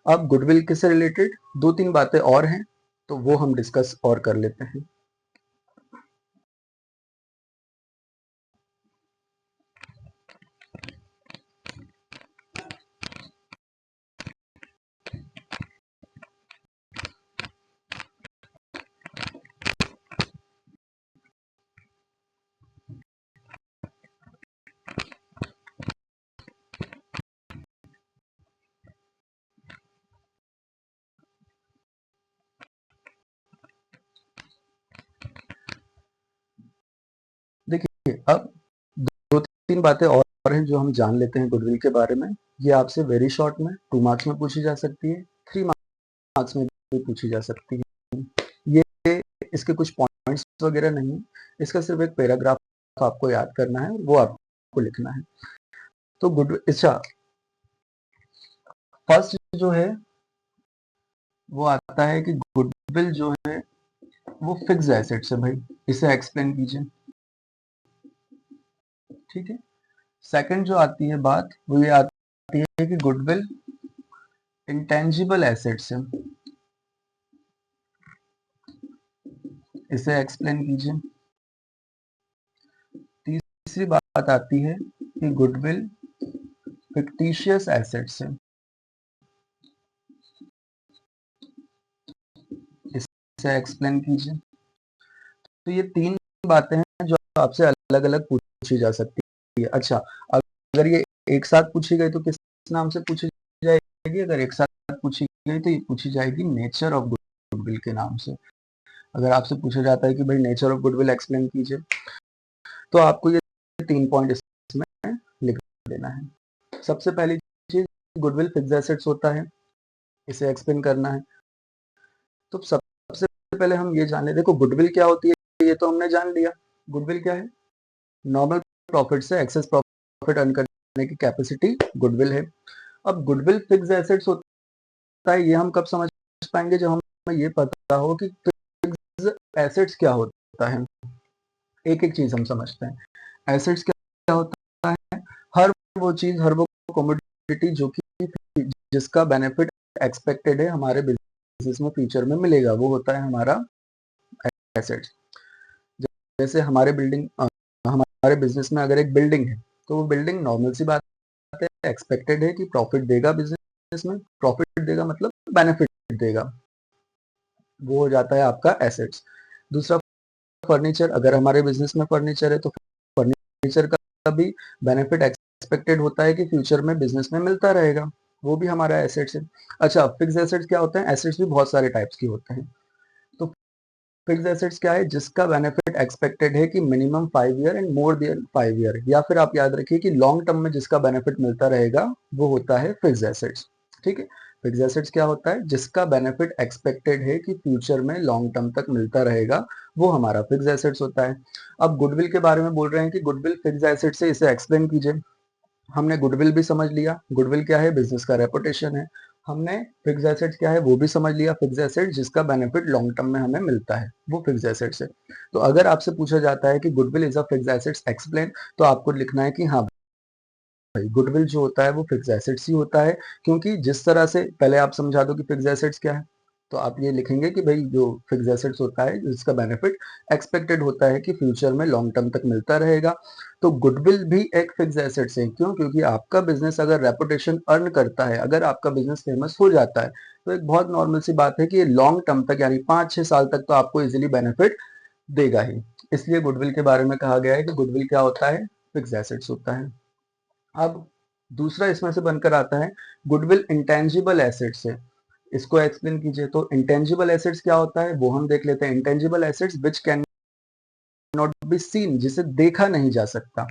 अब गुडविल से रिलेटेड दो तीन बातें और हैं तो वो हम डिस्कस और कर लेते हैं। देखिए अब दो तीन बातें और हैं जो हम जान लेते हैं गुडविल के बारे में। ये आपसे वेरी शॉर्ट में 2 मार्क्स में पूछी जा सकती है, 3 मार्क्स में भी पूछी जा सकती है। ये इसके कुछ पॉइंट्स वगैरह नहीं, इसका सिर्फ एक पैराग्राफ आपको याद करना है, वो आपको लिखना है। तो गुडविल, अच्छा फर्स्ट जो है वो आता है कि गुडविल जो है वो फिक्स्ड एसेट्स है भाई, इसे एक्सप्लेन कीजिए। ठीक है। सेकंड जो आती है बात वो ये आती है कि गुडविल इंटेंजिबल एसेट्स है, इसे एक्सप्लेन कीजिए। तीसरी बात आती है कि गुडविल फिक्टिशियस एसेट्स है, इसे एक्सप्लेन कीजिए। तो ये 3 बातें हैं जो आपसे अलग अलग पूछी जा सकती है। अच्छा, अगर ये एक साथ पूछी गई तो किस नाम से पूछी जाएगी? अगर एक साथ पूछी गई तो ये पूछी जाएगी नेचर ऑफ गुडविल के नाम से। अगर आपसे पूछा जाता है कि भाई नेचर ऑफ गुडविल एक्सप्लेन कीजिए, तो आपको ये 3 पॉइंट इसमें लिख देना है। सबसे पहली चीज, गुडविल फिक्स्ड एसेट्स होता है, इसे एक्सप्लेन करना है। तो सबसे पहले हम ये जान ले, देखो गुडविल क्या होती है ये तो हमने जान लिया। गुडविल क्या है? नॉर्मल प्रॉफिट से एक्सेस प्रॉफिट अर्न करने की कैपेसिटी गुडविल है। अब गुडविल फिक्स्ड एसेट्स होता है, ये हम कब समझ पाएंगे? जब हमें ये पता हो कि फिक्स्ड एसेट्स क्या होता है। एक एक चीज हम समझते हैं। एसेट्स क्या होता है? हर वो चीज, हर वो कमोडिटी जो कि जिसका बेनिफिट एक्सपेक्टेड है हमारे बिजनेस में फ्यूचर में मिलेगा, वो होता है हमारा एसेट्स। जैसे हमारे बिजनेस में अगर एक बिल्डिंग है, तो वो बिल्डिंग नॉर्मल सी बात है, एक्सपेक्टेड है कि प्रॉफिट देगा, बिजनेस में प्रॉफिट देगा मतलब बेनिफिट देगा, वो हो जाता है आपका एसेट्स। दूसरा, फर्नीचर, अगर हमारे बिजनेस में फर्नीचर है तो फर्नीचर का भी बेनिफिट एक्सपेक्टेड होता है कि फ्यूचर में बिजनेस में मिलता रहेगा, वो भी हमारा एसेट्स है। अच्छा, फिक्स्ड एसेट्स क्या होते हैं? एसेट्स भी बहुत सारे टाइप्स की होते हैं। तो फिक्स्ड एसेट्स क्या है? जिसका बेनिफिट एक्सपेक्टेड है कि minimum 5 year and more than 5 year, या फिर आप याद रखिए कि लॉन्ग टर्म में जिसका बेनिफिट मिलता रहेगा वो होता है फिक्स्ड एसेट्स। ठीक है, फिक्स्ड एसेट्स क्या होता है? जिसका बेनिफिट एक्सपेक्टेड है कि फ्यूचर में लॉन्ग टर्म तक मिलता रहेगा, वो हमारा फिक्स्ड एसेट्स होता है। अब गुडविल के बारे में बोल रहे हैं कि गुडविल फिक्स्ड एसेट्स है, इसे एक्सप्लेन कीजिए। हमने गुडविल भी समझ लिया, गुडविल क्या है? बिजनेस का रेपुटेशन है। हमने फिक्स्ड एसेट्स क्या है वो भी समझ लिया, फिक्स्ड एसेट जिसका बेनिफिट लॉन्ग टर्म में हमें मिलता है वो फिक्स्ड एसेट्स है। तो अगर आपसे पूछा जाता है कि goodwill is a fixed assets explain, तो आपको लिखना है कि हाँ भाई, गुडविल जो होता है वो फिक्स्ड एसेट्स ही होता है। क्योंकि जिस तरह से, पहले आप समझा दो कि फिक्स्ड एसेट्स क्या है, तो आप ये लिखेंगे कि भाई जो फिक्स्ड एसेट्स होता है जिसका बेनिफिट एक्सपेक्टेड होता है कि फ्यूचर में लॉन्ग टर्म तक मिलता रहेगा। तो गुडविल भी एक फिक्स्ड एसेट्स है। क्यों? क्योंकि आपका बिजनेस अगर रेपुटेशन अर्न करता है, अगर आपका बिजनेस फेमस हो जाता है, तो एक बहुत नॉर्मल सी बात है कि ये लॉन्ग टर्म तक यानी 5-6 साल तक तो आपको इजिली बेनिफिट देगा ही। इसलिए गुडविल के बारे में कहा गया है कि गुडविल क्या होता है? फिक्स्ड एसेट्स होता है। अब दूसरा इसमें से बनकर आता है गुडविल इंटेंजिबल एसेट्स है, इसको एक्सप्लेन कीजिए। तो इंटेंजिबल एसेट्स क्या होता है वो हम देख लेते हैं। Intangible assets which can not be seen, जिसे देखा नहीं जा सकता।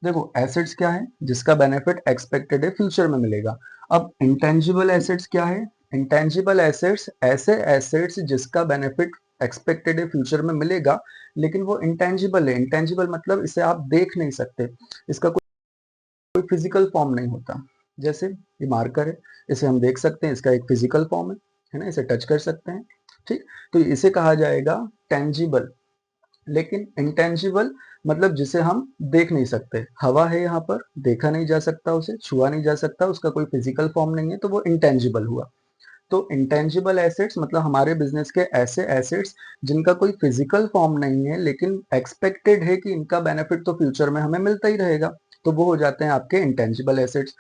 देखो एसेट्स क्या है? जिसका बेनिफिट एक्सपेक्टेड है फ्यूचर में मिलेगा। अब इंटेंजिबल एसेट्स क्या है? इंटेंजिबल एसेट्स ऐसे एसेट्स जिसका बेनिफिट एक्सपेक्टेड है फ्यूचर में मिलेगा, लेकिन वो इंटेंजिबल है। इंटेंजिबल मतलब इसे आप देख नहीं सकते, इसका कोई फिजिकल फॉर्म नहीं होता। जैसे ये मार्कर है, इसे हम देख सकते हैं, इसका एक फिजिकल फॉर्म है ना, इसे टच कर सकते हैं। ठीक, तो इसे कहा जाएगा टेंजिबल। लेकिन इंटेंजिबल मतलब जिसे हम देख नहीं सकते, हवा है यहाँ पर, देखा नहीं जा सकता, उसे छुआ नहीं जा सकता, उसका कोई फिजिकल फॉर्म नहीं है, तो वो इंटेंजिबल हुआ। तो इंटेंजिबल एसेट्स मतलब हमारे बिजनेस के ऐसे एसेट्स जिनका कोई फिजिकल फॉर्म नहीं है, लेकिन एक्सपेक्टेड है कि इनका बेनिफिट तो फ्यूचर में हमें मिलता ही रहेगा, तो वो हो जाते हैं आपके इंटेंजिबल एसेट्स।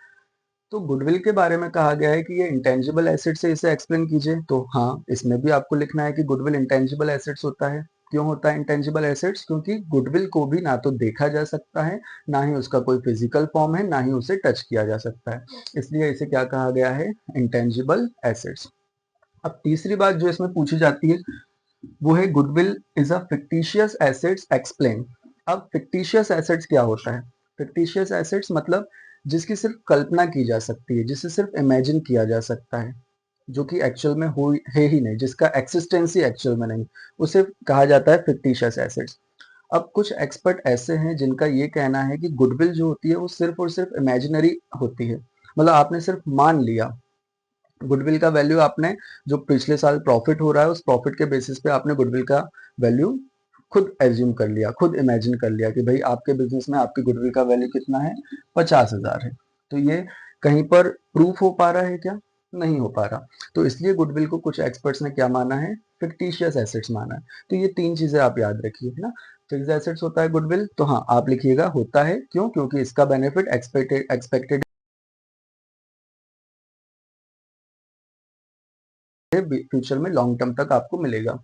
तो गुडविल के बारे में कहा गया है कि ये इंटेंजिबल एसेट्स है, इसे एक्सप्लेन कीजिए। तो हाँ, इसमें भी आपको लिखना है कि गुडविल इंटेंजिबल एसेट्स होता है। क्यों होता है इंटेंजिबल एसेट्स? क्योंकि गुडविल को भी ना तो देखा जा सकता है, ना ही उसका कोई फिजिकल फॉर्म है, ना ही उसे टच किया जा सकता है, इसलिए इसे क्या कहा गया है? Intangible assets. अब तीसरी बात जो इसमें पूछी जाती है वो है goodwill is a fictitious assets explain. अब फिक्टिशियस एसेट्स क्या होता है? फिक्टिशियस एसेट्स मतलब जिसकी सिर्फ कल्पना की जा सकती है, जिसे सिर्फ इमेजिन किया जा सकता है, जो कि एक्चुअल में हो है ही नहीं, जिसका एक्सिस्टेंस ही एक्चुअल में नहीं, उसे कहा जाता है फिक्टिशियस एसेट्स। अब कुछ एक्सपर्ट ऐसे हैं जिनका ये कहना है कि गुडविल जो होती है वो सिर्फ और सिर्फ इमेजिनरी होती है, मतलब आपने सिर्फ मान लिया। गुडविल का वैल्यू आपने, जो पिछले साल प्रॉफिट हो रहा है उस प्रॉफिट के बेसिस पे आपने गुडविल का वैल्यू खुद एज्यूम कर लिया, खुद इमेजिन कर लिया कि भाई आपके बिजनेस में आपकी गुडविल का वैल्यू कितना है? 50,000 है। तो ये कहीं पर प्रूफ हो पा रहा है क्या? नहीं हो पा रहा। तो इसलिए गुडविल को कुछ एक्सपर्ट्स ने क्या माना है? फिक्टिशियस एसेट्स माना है। तो ये 3 चीजें आप याद रखिए, है ना। फिक्स्ड एसेट्स होता है गुडविल, तो हाँ आप लिखिएगा होता है, क्यों? क्योंकि इसका बेनिफिट एक्सपेक्टेड फ्यूचर में लॉन्ग टर्म तक आपको मिलेगा।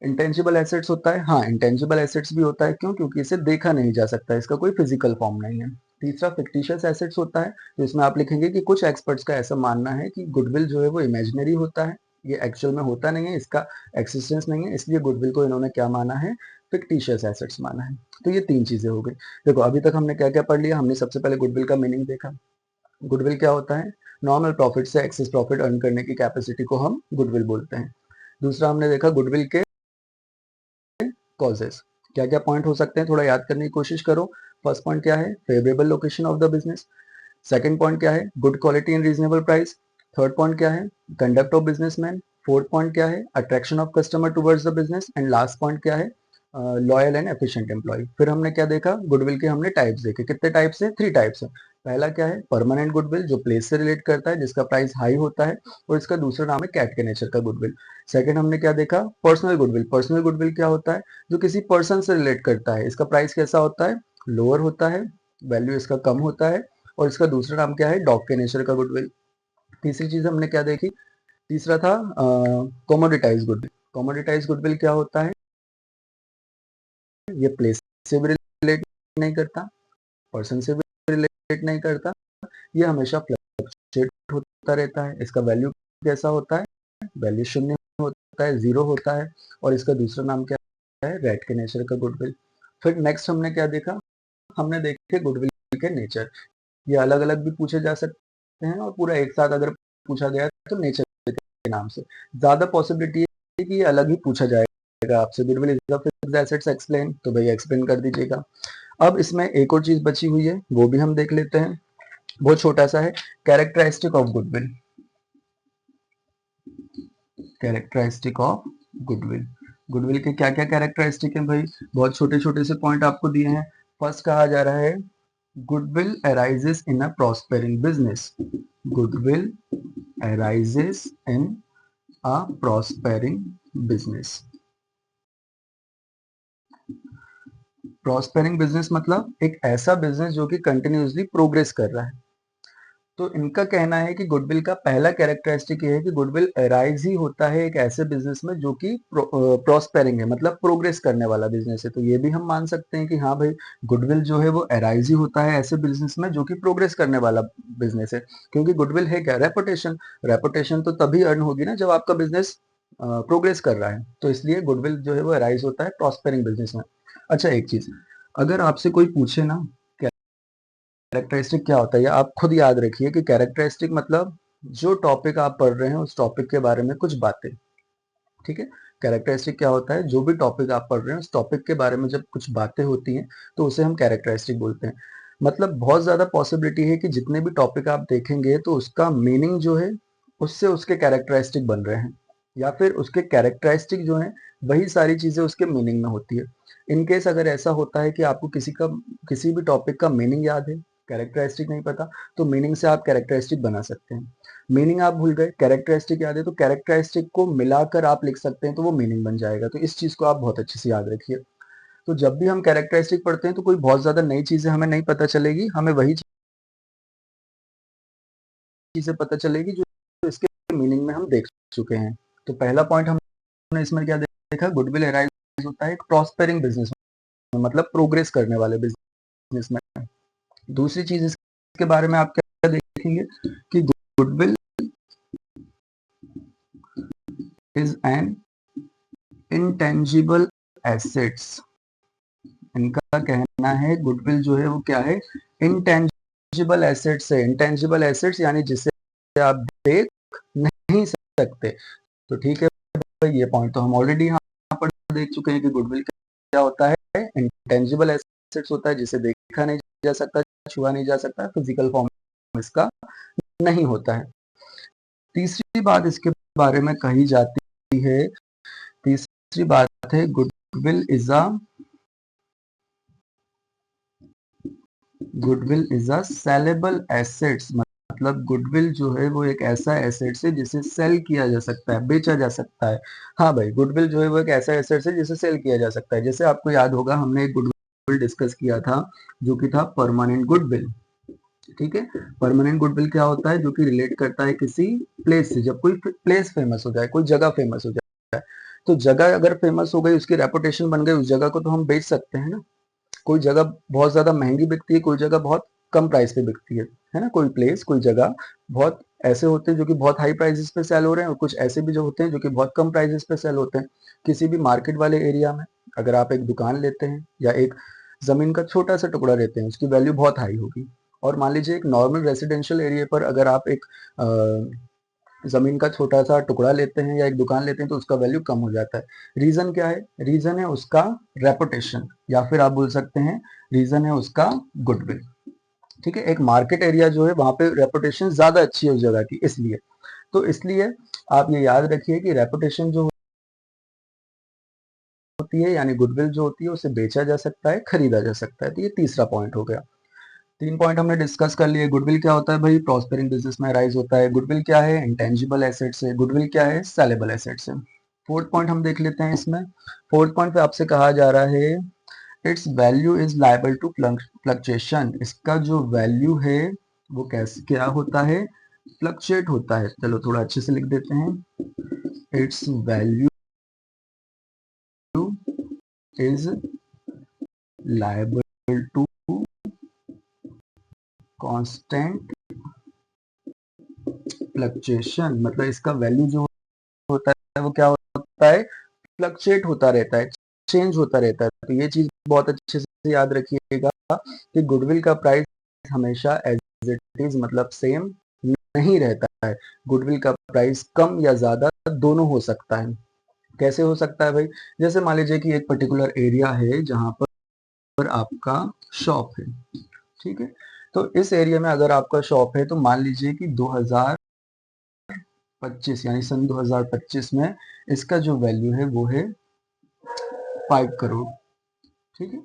इंटेंजिबल एसेट्स होता है, हाँ इंटेंजिबल एसेट्स भी होता है, क्यों? क्योंकि इसे देखा नहीं जा सकता, इसका कोई फिजिकल फॉर्म नहीं है। तीसरा फिक्टिशियस एसेट्स होता है, तो इसमें आप लिखेंगे कि कुछ एक्सपर्ट्स का ऐसा मानना है कि गुडविल जो है वो इमेजिनरी होता है, ये एक्चुअल में होता नहीं है, इसका एक्सिस्टेंस नहीं है, इसलिए गुडविल को इन्होंने क्या माना है? फिक्टिशियस एसेट्स माना है। तो ये तीन चीजें हो गई। देखो अभी तक हमने क्या क्या पढ़ लिया। हमने सबसे पहले गुडविल का मीनिंग देखा। गुडविल क्या होता है? नॉर्मल प्रॉफिट से एक्सेस प्रॉफिट अर्न करने की कैपेसिटी को हम गुडविल बोलते हैं। दूसरा हमने देखा गुडविल के कॉजेस, क्या क्या पॉइंट हो सकते हैं, थोड़ा याद करने की कोशिश करो। फर्स्ट पॉइंट क्या है? Favourable location of the business. Second point क्या है? Good quality and reasonable price. Third point क्या है? Conduct of businessman. Fourth point क्या है? Attraction of customer towards the business. And last point क्या है? Loyal and efficient employee. फिर हमने क्या देखा? गुडविल के हमने टाइप्स देखे। कितने टाइप्स है? 3 टाइप्स है। पहला क्या है? परमानेंट गुडविल, जो प्लेस से रिलेट करता है, जिसका प्राइस हाई होता है, और इसका दूसरा नाम है कैट के नेचर का गुडविल। सेकंड हमने क्या देखा? Personal goodwill. पर्सनल गुडविल क्या होता है? जो किसी पर्सन से रिलेट करता है, इसका प्राइस कैसा होता है? लोअर होता है, वैल्यू इसका कम होता है, और इसका दूसरा नाम क्या है? डॉग के नेचर का गुडविल। तीसरी चीज हमने क्या देखी? तीसरा था कॉमोडिटाइज गुडविल। कॉमोडिटाइज गुडविल क्या होता है? ये प्लेस से भी रिलेट नहीं करता, पर्सन से भी रिलेट नहीं करता, ये हमेशा फ्लक्चुएट होता रहता है। इसका वैल्यू कैसा होता है? वैल्यू शून्य होता है, जीरो होता है, और इसका दूसरा नाम क्या है? रेट के नेचर का गुडविल। फिर नेक्स्ट हमने क्या देखा? हमने देखे गुडविल के नेचर। ये अलग अलग भी पूछे जा सकते हैं, और पूरा एक साथ अगर पूछा गया तो नेचर के नाम से ज्यादा पॉसिबिलिटी है कि ये अलग ही पूछा जाएगा आपसे। Goodwill is the fixed assets explain, तो भैया एक्सप्लेन कर दीजिएगा। अब इसमें एक और चीज बची हुई है, वो भी हम देख लेते हैं। बहुत छोटा सा है, characteristic of goodwill. Characteristic of goodwill. Goodwill के क्या क्या कैरेक्टरिस्टिक है भाई? बहुत छोटे छोटे से पॉइंट आपको दिए हैं। फर्स्ट कहा जा रहा है goodwill arises in a prospering business. Goodwill arises in a prospering business. Prospering business मतलब एक ऐसा बिजनेस जो कि कंटिन्यूसली प्रोग्रेस कर रहा है। तो इनका कहना है कि गुडविल का पहला कैरेक्टरिस्टिक ये है कि गुडविल अराइज ही होता है एक ऐसे बिजनेस में जो कि प्रॉस्पेरिंग है, मतलब प्रोग्रेस करने वाला बिजनेस है। तो ये भी हम मान सकते हैं कि हाँ भाई, गुडविल जो है वो अराइज ही होता है ऐसे बिजनेस में जो कि प्रोग्रेस करने वाला बिजनेस है। क्योंकि गुडविल है क्या? रेपुटेशन। रेपुटेशन तो तभी अर्न होगी ना जब आपका बिजनेस प्रोग्रेस कर रहा है। तो इसलिए गुडविल जो है वो अराइज होता है प्रॉस्पेरिंग बिजनेस में। अच्छा एक चीज, अगर आपसे कोई पूछे ना कैरेक्टरिस्टिक क्या होता है, या आप खुद याद रखिए कि कैरेक्टरिस्टिक मतलब जो टॉपिक आप पढ़ रहे हैं उस टॉपिक के बारे में कुछ बातें। ठीक है? कैरेक्टरिस्टिक क्या होता है? जो भी टॉपिक आप पढ़ रहे हैं उस टॉपिक के बारे में जब कुछ बातें होती हैं तो उसे हम कैरेक्टरिस्टिक बोलते हैं। मतलब बहुत ज्यादा पॉसिबिलिटी है कि जितने भी टॉपिक आप देखेंगे तो उसका मीनिंग जो है उससे उसके कैरेक्टरिस्टिक बन रहे हैं, या फिर उसके कैरेक्टरिस्टिक जो है वही सारी चीजें उसके मीनिंग में होती है। इनकेस अगर ऐसा होता है कि आपको किसी भी टॉपिक का मीनिंग याद है, कैरेक्टरिस्टिक नहीं पता, तो मीनिंग से आप कैरेक्टरिस्टिक बना सकते हैं। मीनिंग आप भूल गए, कैरेक्टरिस्टिक याद है, तो कैरेक्टरिस्टिक को मिलाकर आप लिख सकते हैं, तो वो मीनिंग बन जाएगा। तो इस चीज को आप बहुत अच्छे से याद रखिए। तो जब भी हम कैरेक्टरिस्टिक पढ़ते हैं तो कोई बहुत ज्यादा नई चीजें हमें नहीं पता चलेगी, हमें वही चीजें पता चलेगी जो इसके मीनिंग में हम देख चुके हैं। तो पहला पॉइंट हमने इसमें क्या देखा? गुडविल अराइज होता है एक प्रॉस्पेरिंग बिजनेस में, मतलब प्रोग्रेस करने वाले बिजनेस में। दूसरी चीज इसके बारे में आप क्या देखेंगे कि goodwill is an intangible assets. इनका कहना है गुडविल जो है वो क्या है? इंटेंजिबल एसेट्स है। इंटेंजिबल एसेट्स यानी जिसे आप देख नहीं सकते। तो ठीक है भाई, ये पॉइंट तो हम ऑलरेडी यहाँ पर देख चुके हैं कि गुडविल क्या होता है? इंटेंजिबल एसेट्स होता है जिसे देखा नहीं जा सकता, छुआ नहीं जा सकता, फिजिकल फॉर्म इसका नहीं होता है। तीसरी बात इसके बारे में कही जाती है, तीसरी बात है goodwill is a saleable assets. मतलब गुडविल जो है वो एक ऐसा एसेट है जिसे सेल किया जा सकता है, बेचा जा सकता है। हाँ भाई, गुडविल जो है वो एक ऐसा एसेट है जिसे सेल किया जा सकता है। जैसे आपको याद होगा हमने एक गुडविल डिस्कस किया था जो कि था परमानेंट गुडविल। ठीक है, परमानेंट गुडविल क्या होता है, जो कि रिलेट करता है किसी प्लेस से। जब कोई प्लेस फेमस हो जाए, कोई जगह फेमस हो जाए, तो जगह अगर फेमस हो गई, उसकी रेपुटेशन बन गई, उस जगह को तो हम बेच सकते हैं ना। कोई जगह बहुत ज्यादा महंगी बिकती है, कोई जगह बहुत कम प्राइस पे बिकती है ना। कोई प्लेस, कोई जगह बहुत ऐसे होते हैं जो कि बहुत हाई प्राइसेस पे सेल हो रहे हैं, और कुछ ऐसे भी जो होते हैं जो कि बहुत कम प्राइसेस पे सेल होते हैं। किसी भी मार्केट वाले एरिया में अगर आप एक दुकान लेते हैं या एक जमीन का छोटा सा टुकड़ा लेते हैं, उसकी वैल्यू बहुत हाई होगी। और मान लीजिए एक नॉर्मल रेसिडेंशियल एरिया पर अगर आप एक जमीन का छोटा सा टुकड़ा लेते हैं या एक दुकान लेते हैं, तो उसका वैल्यू कम हो जाता है। रीजन क्या है? रीजन है उसका रेपुटेशन, या फिर आप बोल सकते हैं रीजन है उसका गुडविल। ठीक है, एक मार्केट एरिया जो है वहां पे रेपुटेशन ज्यादा अच्छी है उस जगह की, इसलिए। तो इसलिए आप ये याद रखिए कि रेपुटेशन जो होती है, यानी गुडविल जो होती है, उसे बेचा जा सकता है, खरीदा जा सकता है। तो ये तीसरा पॉइंट हो गया। 3 पॉइंट हमने डिस्कस कर लिए। गुडविल क्या होता है भाई? प्रॉस्पेरिंग बिजनेस में राइज होता है। गुडविल क्या है? इंटेंजिबल एसेट्स है। गुडविल क्या है? सेलेबल एसेट्स है। फोर्थ पॉइंट हम देख लेते हैं इसमें। फोर्थ पॉइंट पे आपसे कहा जा रहा है its value is liable to fluctuation. इसका जो वैल्यू है वो कैसे क्या होता है? फ्लक्चुएट होता है। चलो थोड़ा अच्छे से लिख देते हैं। Its value is liable to constant fluctuation. मतलब इसका वैल्यू जो होता है वो क्या होता है? फ्लक्चुएट होता रहता है, चेंज होता रहता है। तो ये चीज बहुत अच्छे से याद रखिएगा कि गुडविल का प्राइस हमेशा एज इट इज मतलब सेम नहीं रहता है। गुडविल का प्राइस कम या ज्यादा दोनों हो सकता है। कैसे हो सकता है भाई? जैसे मान लीजिए कि एक पर्टिकुलर एरिया है जहां पर आपका शॉप है। ठीक है, तो इस एरिया में अगर आपका शॉप है, तो मान लीजिए कि 2025 यानी सन 2025 में इसका जो वैल्यू है वो है 5 करोड़। ठीक है,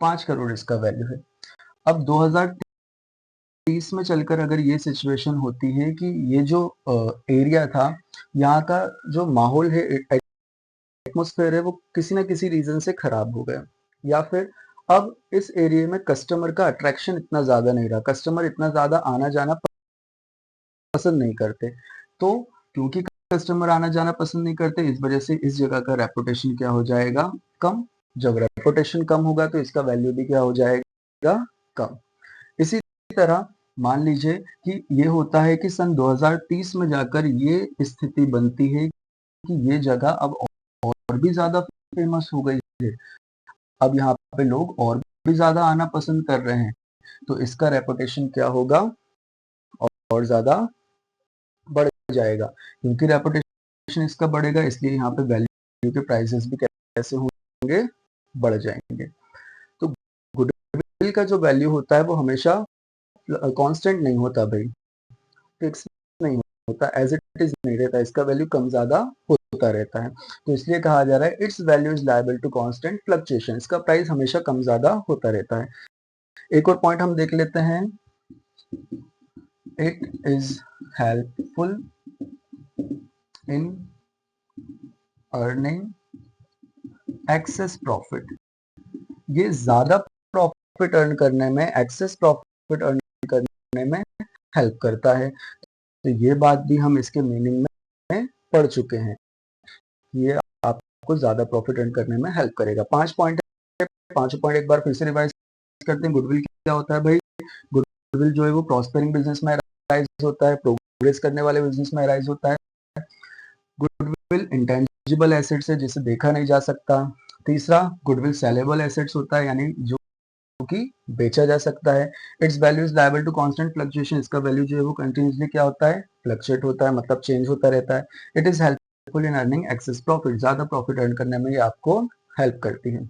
5 करोड़ इसका वैल्यू है। अब 2030 में चलकर अगर ये सिचुएशन होती है कि ये जो एरिया था, यहाँ का जो माहौल है, एटमोस्फेयर है, वो किसी ना किसी रीजन से खराब हो गया, या फिर अब इस एरिया में कस्टमर का अट्रैक्शन इतना ज्यादा नहीं रहा, कस्टमर इतना ज्यादा आना जाना पसंद नहीं करते। तो क्योंकि कस्टमर आना जाना पसंद नहीं करते, इस वजह से इस जगह का रेपुटेशन क्या हो जाएगा? कम। जब रेपुटेशन कम होगा तो इसका वैल्यू भी क्या हो जाएगा? कम। इसी तरह मान लीजिए कि ये होता है कि सन 2030 में जाकर ये स्थिति बनती है कि ये जगह अब और भी ज्यादा फेमस हो गई है। अब यहाँ पे लोग और भी ज्यादा आना पसंद कर रहे हैं, तो इसका रेपुटेशन क्या होगा? और ज्यादा बढ़ जाएगा। क्योंकि रेपुटेशन इसका बढ़ेगा, इसलिए यहाँ पे वैल्यू के प्राइसेस भी कैसे होंगे? बढ़ जाएंगे। तो गुडविल का जो वैल्यू होता है वो हमेशा कांस्टेंट नहीं होता भाई, फिक्स नहीं होता, एज इट इज नहीं रहता। इसका वैल्यू कम ज्यादा होता रहता है। तो इसलिए कहा जा रहा है its value is liable to constant fluctuation. इसका प्राइस हमेशा कम ज्यादा होता रहता है। एक और पॉइंट हम देख लेते हैं। It is helpful in earning access profit. ये ज्यादा प्रॉफिट अर्न करने में, एक्सेस प्रॉफिट अर्न करने में हेल्प करता है। तो ये बात भी हम इसके मीनिंग में पढ़ चुके हैं। ये आपको ज्यादा प्रॉफिट अर्न करने में हेल्प करेगा। 5 पॉइंट है, 5 पॉइंट एक बार फिर से रिवाइज करते हैं। गुडविल क्या होता है भाई? गुडविल जो है वो प्रॉस्पेरिंग बिजनेस में राइज होता है, प्रोग्रेस करने वाले बिजनेस में राइज होता है। गुडविल इंटेंजिबल एसेट्स है जिसे देखा नहीं जा सकता। तीसरा, गुडविल सेलेबल एसेट्स होता है, यानी जो कि बेचा जा सकता है। Its value is liable to constant fluctuation. इसका वैल्यू जो है वो कंटिन्यूसली क्या होता है? फ्लक्चुएट होता है, मतलब चेंज होता रहता है। It is helpful in earning access profit. ज्यादा प्रॉफिट अर्न करने में ये आपको हेल्प करती है।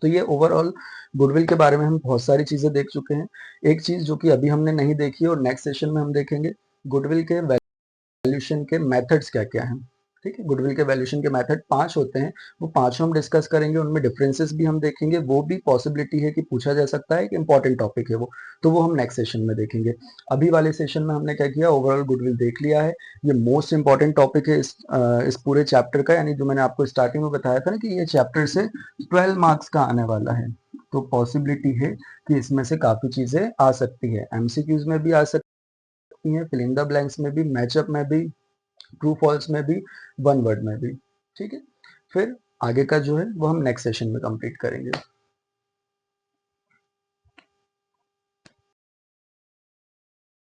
तो ये ओवरऑल गुडविल के बारे में हम बहुत सारी चीजें देख चुके हैं। एक चीज जो कि अभी हमने नहीं देखी और नेक्स्ट सेशन में हम देखेंगे, गुडविल के वैल्यूएशन के मेथड्स क्या क्या हैं। ठीक है, गुडविल के वैल्यूएशन के मेथड 5 होते हैं, वो पांचों हम डिस्कस करेंगे, उनमें डिफरेंसेस भी हम देखेंगे, वो भी पॉसिबिलिटी है कि पूछा जा सकता है, एक इंपॉर्टेंट टॉपिक है वो, तो वो हम नेक्स्ट सेशन में देखेंगे। अभी वाले सेशन में हमने क्या किया, ओवरऑल गुडविल देख लिया है, ये मोस्ट इंपॉर्टेंट टॉपिक है इस पूरे चैप्टर का, यानी जो मैंने आपको स्टार्टिंग में बताया था ना कि ये चैप्टर से 12 मार्क्स का आने वाला है, तो पॉसिबिलिटी है कि इसमें से काफी चीजें आ सकती है, एमसीक्यूज में भी आ सकती हैं, फिल इन द ब्लैंक्स में भी, मैचअप में भी, ट्रू फॉल्स में भी, वन वर्ड में भी। ठीक है, फिर आगे का जो है वो हम नेक्स्ट सेशन में कंप्लीट करेंगे।